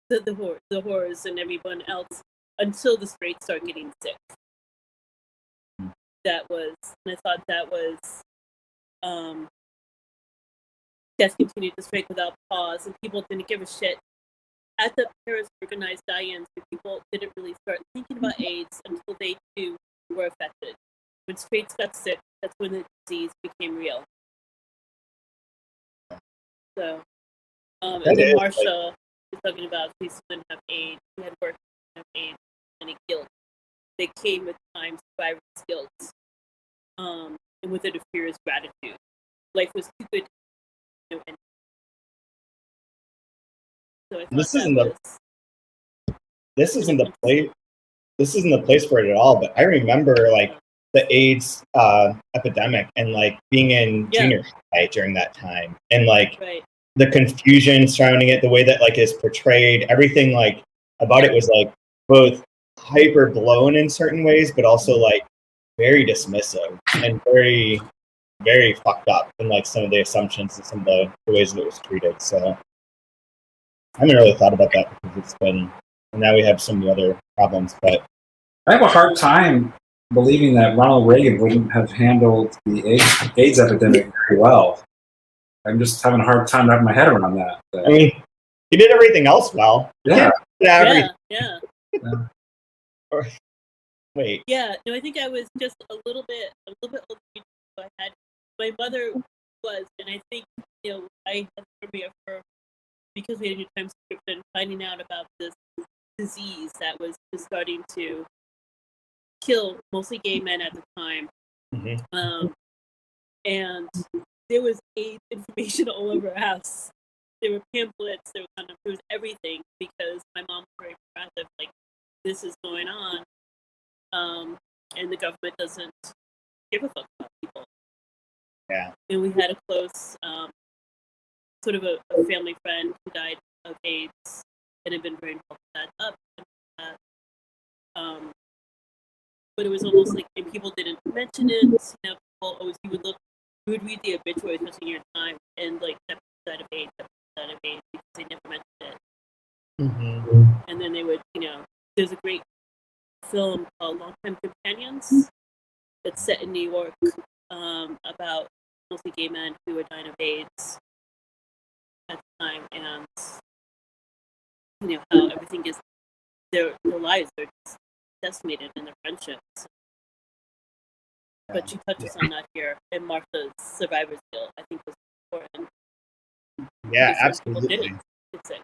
the whores and everyone else until the straights start getting sick. That was, and I thought that was death continued to strike without pause, and people didn't give a shit. At the Paris organized die-ins, people didn't really start thinking about AIDS until they too were affected. When straights got sick, that's when the disease became real. So, and then Marsha is talking about she didn't have AIDS, she had work, have AIDS, and it guilt that came with time, survival skills, and with it a fear's gratitude. Life was too good to end. So I thought This that isn't was this isn't the place. This isn't the place for it at all. But I remember like the AIDS epidemic and like being in junior high during that time, and like right. the confusion surrounding it, the way that like is portrayed, everything like about it was like both hyper blown in certain ways, but also like very dismissive and very, very fucked up in like some of the assumptions and some of the ways that it was treated. So I haven't really thought about that because it's been, and now we have some of the other problems. But I have a hard time believing that Ronald Reagan wouldn't have handled the AIDS epidemic very well. I'm just having a hard time wrapping my head around that. I mean, he did everything else well. Yeah. Yeah. Wait. Yeah. No, I think I was just a little bit older. So I had my mother was, and I think I had to for because we had a New Times subscription, finding out about this disease that was just starting to kill mostly gay men at the time. Mm-hmm. And there was AIDS information all over our house. There were pamphlets, there was everything, because my mom was very progressive, like, this is going on, and the government doesn't give a fuck about people. Yeah. And we had a close, sort of a family friend who died of AIDS and had been very involved with that up. But it was almost like, and people didn't mention it. People always, you would read the obituary, especially in your time, and like that died of AIDS, because they never mentioned it. Mm-hmm. And then they would, there's a great film called Longtime Companions that's set in New York, about mostly gay men who were dying of AIDS at the time, and how everything is, their lives are just decimated in their friendships. But she touches on that here, and Martha's survivor's guilt, I think, was important. Yeah, absolutely. It's it.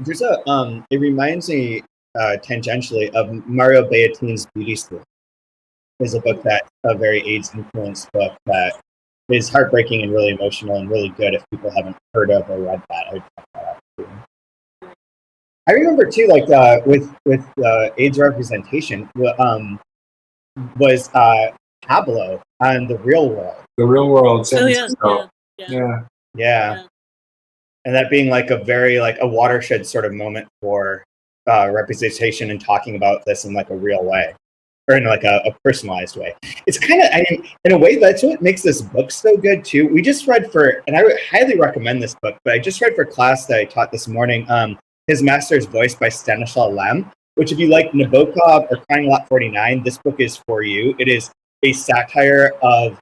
There's it reminds me tangentially of Mario Beattine's Beauty School. There's a book that's a very AIDS-influenced book that is heartbreaking and really emotional and really good if people haven't heard of or read that. I would check that out too. I remember too, like with AIDS representation, was Pablo on The Real World. The Real World. Yeah. And that being like a very like a watershed sort of moment for representation and talking about this in like a real way, or in like a personalized way. It's kind of, I mean, in a way, that's what makes this book so good too. We just read and I would highly recommend this book, but I just read for class that I taught this morning, His Master's Voice by Stanislaw Lem, which if you like Nabokov or Crying Lot 49, this book is for you. It is a satire of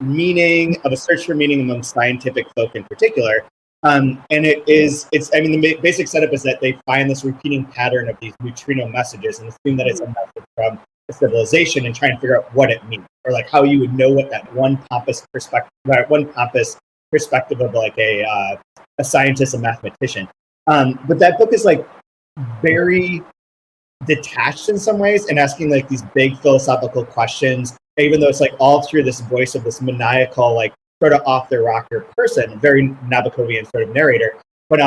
meaning, of a search for meaning among scientific folk in particular. And the basic setup is that they find this repeating pattern of these neutrino messages and assume that it's a message from a civilization and try and figure out what it means, or like how you would know what that one pompous perspective of like a scientist, a mathematician. But that book is like very detached in some ways and asking like these big philosophical questions, even though it's like all through this voice of this maniacal, like sort of off the rocker person, very Nabokovian sort of narrator. But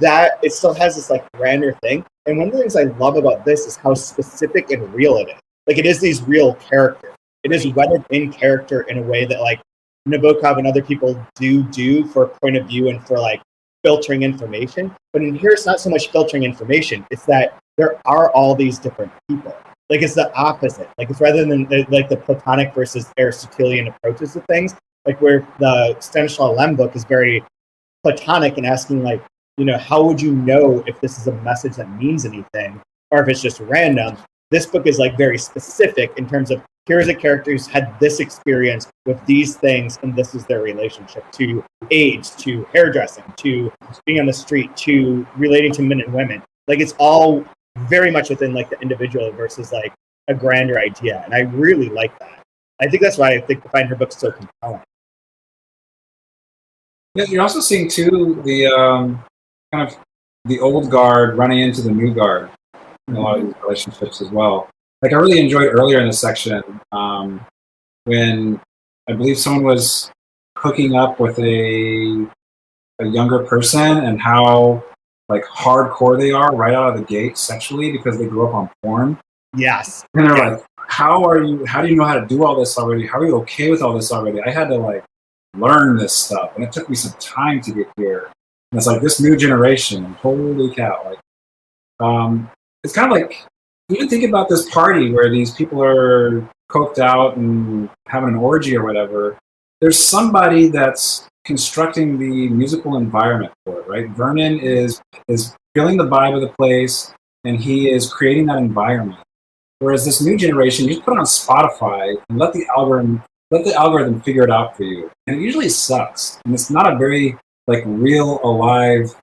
that it still has this like grander thing. And one of the things I love about this is how specific and real it is. Like it is these real characters. It is wedded in character in a way that like Nabokov and other people do for point of view and for like filtering information. But in here, it's not so much filtering information. It's that there are all these different people. Like it's the opposite. Like it's rather than like the Platonic versus Aristotelian approaches to things, like where the Stanislaw Lem book is very Platonic and asking like, how would you know if this is a message that means anything or if it's just random? This book is like very specific in terms of here's a character who's had this experience with these things and this is their relationship to AIDS, to hairdressing, to being on the street, to relating to men and women. Like it's all very much within like the individual versus like a grander idea. And I really like that. I think that's why I find her books so compelling. Yeah, you're also seeing too the kind of the old guard running into the new guard. in a lot of these relationships as well. Like I really enjoyed earlier in the section when I believe someone was hooking up with a younger person and how like hardcore they are right out of the gate sexually because they grew up on porn. Yes. And they're like, how do you know how to do all this already? How are you okay with all this already? I had to like learn this stuff and it took me some time to get here. And it's like this new generation, holy cow. Like it's kind of like even think about this party where these people are coked out and having an orgy or whatever. There's somebody that's constructing the musical environment for it, right? Vernon is feeling the vibe of the place and he is creating that environment. Whereas this new generation, you just put it on Spotify and let the algorithm figure it out for you. And it usually sucks. And it's not a very like real, alive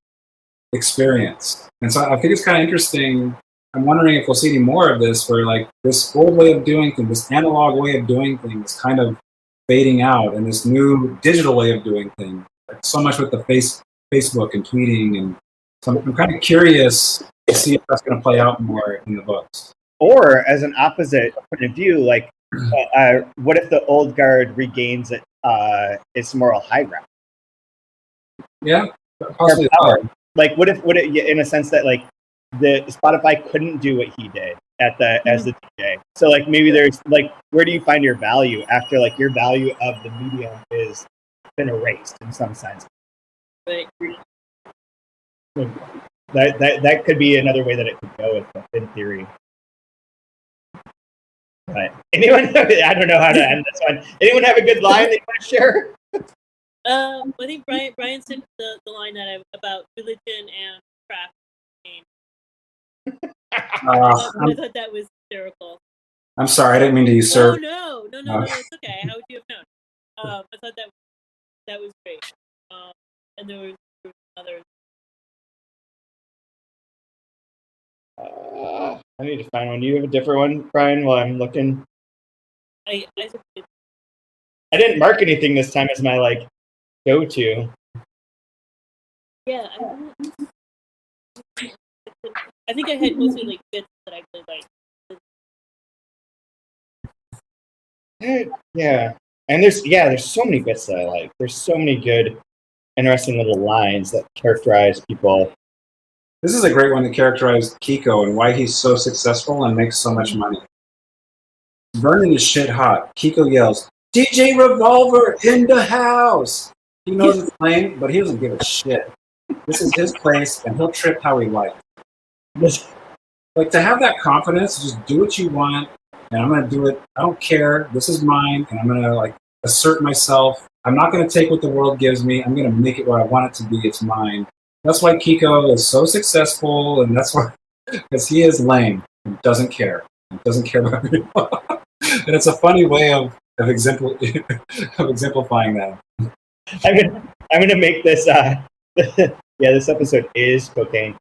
experience. And so I think it's kind of interesting. I'm wondering if we'll see any more of this where like this old way of doing things, this analog way of doing things kind of fading out and this new digital way of doing things. Like so much with the Facebook and tweeting. And so I'm kind of curious to see if that's going to play out more in the books. Or as an opposite point of view, like what if the old guard regains its moral high ground? Yeah, possibly. Like what if in a sense that like the Spotify couldn't do what he did as the DJ. So like maybe there's like where do you find your value after like your value of the medium is been erased in some sense? Right. That could be another way that it could go in theory. Right. Anyone? I don't know how to end this one. Anyone have a good line they want to share? I think Brian said the line that about religion and craft. I thought that was hysterical. I'm sorry, I didn't mean to usurp. Oh no, it's okay. How would you have known? I thought that was great. And there was others. I need to find one. Do you have a different one, Brian? While I'm looking, I didn't mark anything this time as my like go-to. Yeah, I think I had mostly like bits that I really liked. Yeah, and there's so many bits that I like. There's so many good, interesting little lines that characterize people. This is a great one to characterize Kiko and why he's so successful and makes so much money. Vernon is shit hot. Kiko yells, "DJ Revolver in the house!" He knows it's lame, but he doesn't give a shit. This is his place, and he'll trip how he likes. Like to have that confidence, just do what you want, and I'm gonna do it. I don't care. This is mine, and I'm gonna like assert myself. I'm not gonna take what the world gives me. I'm gonna make it what I want it to be. It's mine. That's why Kiko is so successful, and that's why because he is lame and doesn't care. He doesn't care about anyone. And it's a funny way of exemplifying that. I'm gonna make this. This episode is cocaine.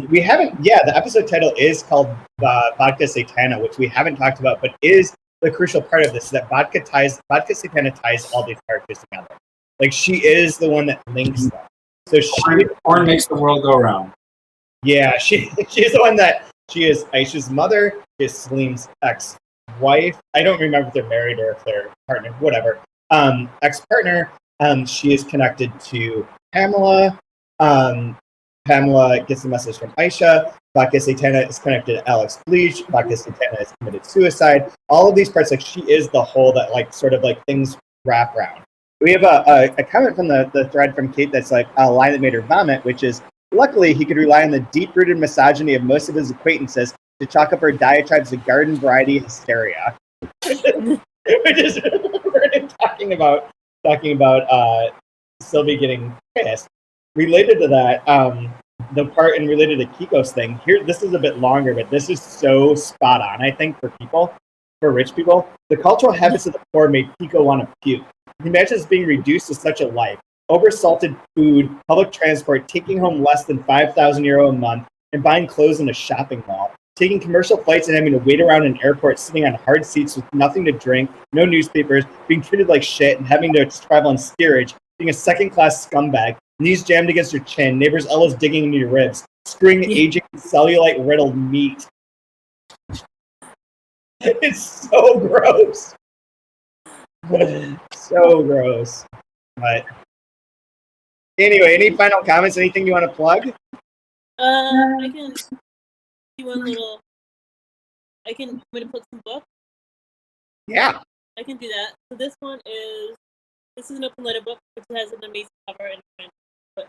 We haven't. Yeah, the episode title is called Vodka Satana, which we haven't talked about, but is the crucial part of this. That Vodka Satana ties all these characters together. Like she is the one that links them. So porn makes the world go round. Yeah, she's the one that she is Aïcha's mother, is Salim's ex-wife. I don't remember if they're married or if they're partnered, whatever. Ex-partner. She is connected to Pamela. Pamela gets a message from Aïcha. Vodka Satana is connected to Alex Bleach. Vodka Satana has committed suicide. All of these parts, like she is the whole that like sort of like things wrap around. We have a comment from the thread from Kate that's like a line that made her vomit, which is, luckily he could rely on the deep-rooted misogyny of most of his acquaintances to chalk up her diatribes of garden variety hysteria. Which is talking about Sylvie getting pissed. Related to that, the part and related to Kiko's thing, here this is a bit longer, but this is so spot on, I think, for rich people. The cultural habits of the poor made Kiko want to puke. He imagines being reduced to such a life. Oversalted food, public transport, taking home less than €5,000 a month, and buying clothes in a shopping mall. Taking commercial flights and having to wait around an airport sitting on hard seats with nothing to drink, no newspapers, being treated like shit, and having to travel in steerage, being a second-class scumbag, knees jammed against your chin, neighbors' elbows digging into your ribs, screwing aging cellulite-riddled meat It's so gross. So gross. But anyway, any final comments? Anything you want to plug? I can do one little. I'm gonna plug some books. Yeah. I can do that. So this is an open letter book, which has an amazing cover and but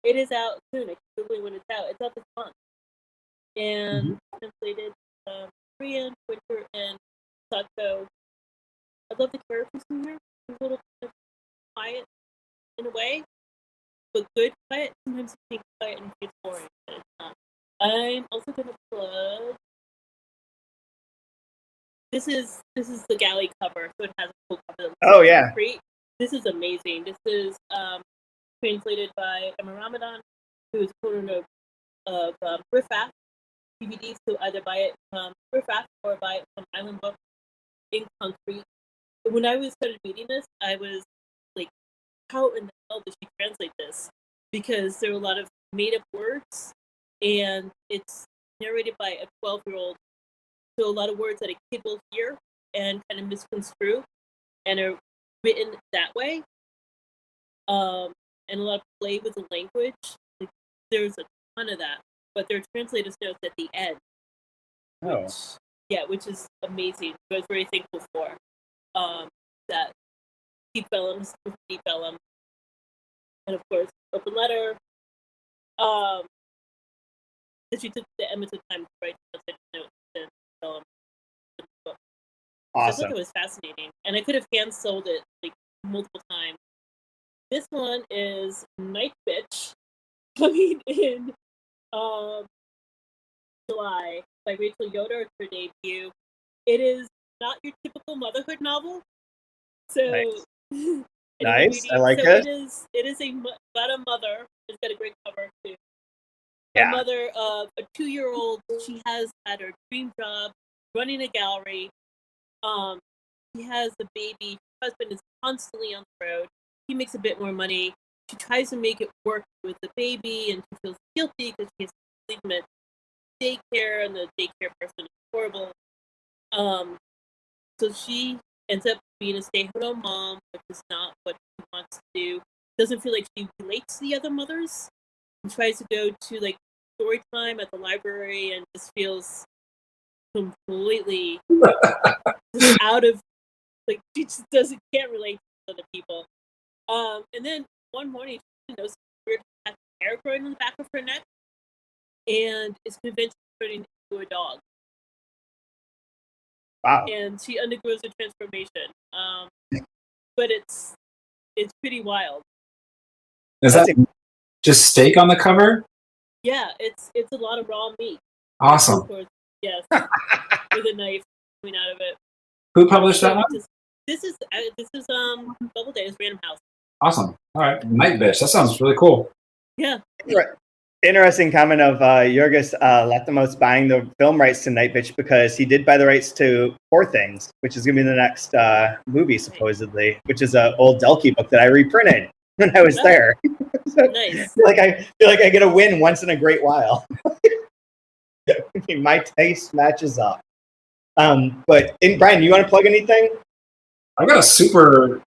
it is out soon. I can't believe when it's out. It's out this month. And translated Korean, winter, and Sato. I love the characters in here. They're a little bit quiet in a way, but good quiet. Sometimes you think quiet and it's boring, but it's not. I'm also gonna plug. This is the galley cover, so it has a cool cover. Oh yeah. Great. This is amazing. This is translated by Emma Ramadan, who is a owner of Riffraff DVD. So either buy it from Riffraff or buy it from Island Book in concrete. When I started reading this, I was like, how in the hell did she translate this? Because there are a lot of made-up words, and it's narrated by a 12-year-old. So a lot of words that a kid will hear and kind of misconstrue and are written that way. And a lot of play with the language. Like, there's a ton of that. But there are translators notes at the end. Which is amazing. I was very thankful for. That Deep Vellums, Deep Vellum, and of course Open Letter. That she took the Emma time to write notes and Vellum. Awesome. So I thought it was fascinating, and I could have hand sold it like multiple times. This one is Night Bitch, coming in July by Rachel Yoder. It's her debut. It is not your typical motherhood novel. So nice. Nice. I like it. It is about a mother. It's got a great cover too. Yeah. A mother of a 2-year-old. She has had her dream job running a gallery. She has a baby. Her husband is constantly on the road. He makes a bit more money. She tries to make it work with the baby, and she feels guilty because she has to leave him at daycare, and the daycare person is horrible. So she ends up being a stay-at-home mom, which is not what she wants to do. Doesn't feel like she relates to the other mothers. And tries to go to like story time at the library, and just feels completely just out of, like, she just can't relate to other people. And then one morning she knows weird hair growing on the back of her neck, and is convinced of turning into a dog. Wow. And she undergoes a transformation. But it's pretty wild. Is that just steak on the cover? Yeah, it's a lot of raw meat. Awesome. Of course, yes, with a knife coming out of it. Who published that one? This is Double Days Random House. Awesome. All right, Night Bitch. That sounds really cool. Yeah. Interesting comment of Yorgos Lanthimos buying the film rights to Night Bitch because he did buy the rights to Poor Things, which is going to be the next movie, supposedly, which is an old Delkey book that I reprinted when I was there. So Nice. I feel like I get a win once in a great while. My taste matches up. But Brian, you want to plug anything? I'll do a super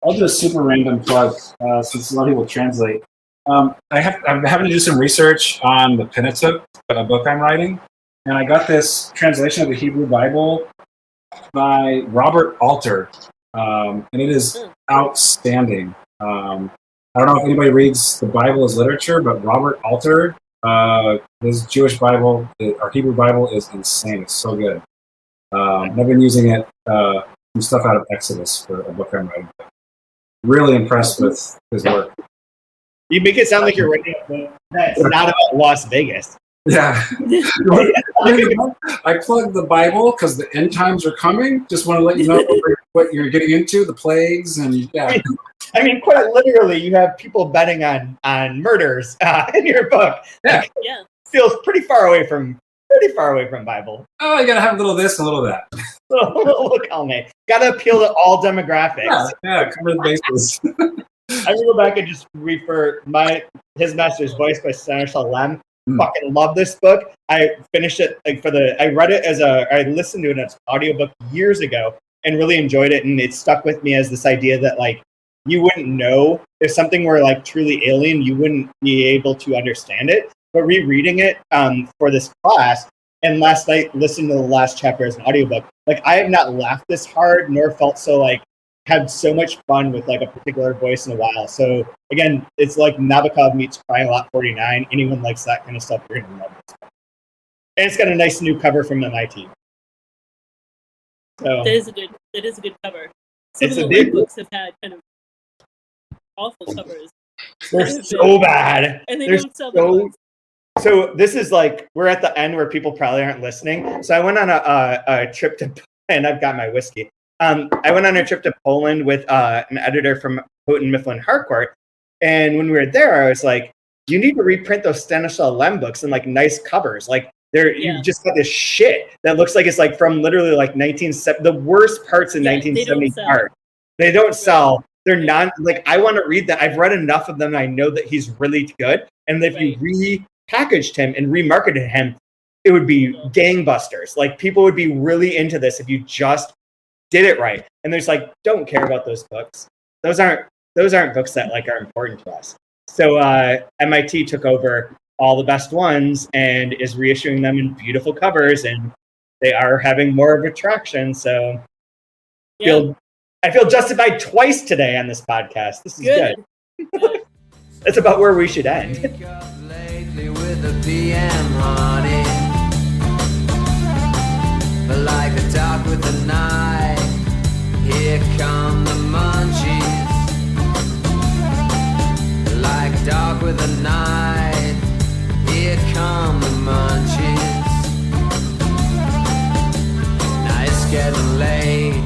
random plug since a lot of people translate. I'm having to do some research on the Pentateuch, a book I'm writing, and I got this translation of the Hebrew Bible by Robert Alter, and it is outstanding. I don't know if anybody reads the Bible as literature, but Robert Alter, his Jewish Bible, our Hebrew Bible, is insane. It's so good. I've been using it, some stuff out of Exodus for a book I'm writing. Really impressed with his work. You make it sound like you're writing a book that's not about Las Vegas. Yeah. I plugged the Bible because the end times are coming. Just want to let you know what you're getting into, the plagues, and yeah. I mean, quite literally, you have people betting on murders in your book. Yeah. Yeah. Feels pretty far away from Bible. Oh, you gotta have a little of this and a little of that. Little column A. Gotta appeal to all demographics. Yeah, cover the bases. I'm gonna go back and just refer his master's voice by Stanislaw Lem. Fucking love this book. I finished it I read it I listened to it as an audiobook years ago and really enjoyed it. And it stuck with me as this idea that like, you wouldn't know if something were like truly alien, you wouldn't be able to understand it. But rereading it for this class and last night listening to the last chapter as an audiobook, like I have not laughed this hard nor felt so like had so much fun with like a particular voice in a while. So again, it's like Nabokov meets Crying Lot 49. Anyone likes that kind of stuff, you're gonna love this. And it's got a nice new cover from MIT. So That is a good cover. Some It's of a the big- books have had kind of awful covers. they're so bad. And they They're don't sell the so books. So this is like, we're at the end where people probably aren't listening. So I went on a trip to, and I've got my whiskey. I went on a trip to Poland with an editor from Houghton Mifflin Harcourt. And when we were there, I was like, you need to reprint those Stanislaw Lem books in like nice covers. Like you've just got this shit that looks like it's like from literally like 1970, the worst parts of 1970 art. They don't sell. They're not like, I want to read that. I've read enough of them. I know that he's really good. And if you repackaged him and remarketed him, it would be gangbusters. Like people would be really into this if you just did it right. And there's like, don't care about those books. Those aren't books that like are important to us. So MIT took over all the best ones and is reissuing them in beautiful covers, and they are having more of a traction. So I feel justified twice today on this podcast. This is good. That's about where we should end. Lately with the PM honey, but like a dog with a knife, here come the munchies. Like a dog with a knife, here come the munchies. Now it's getting late,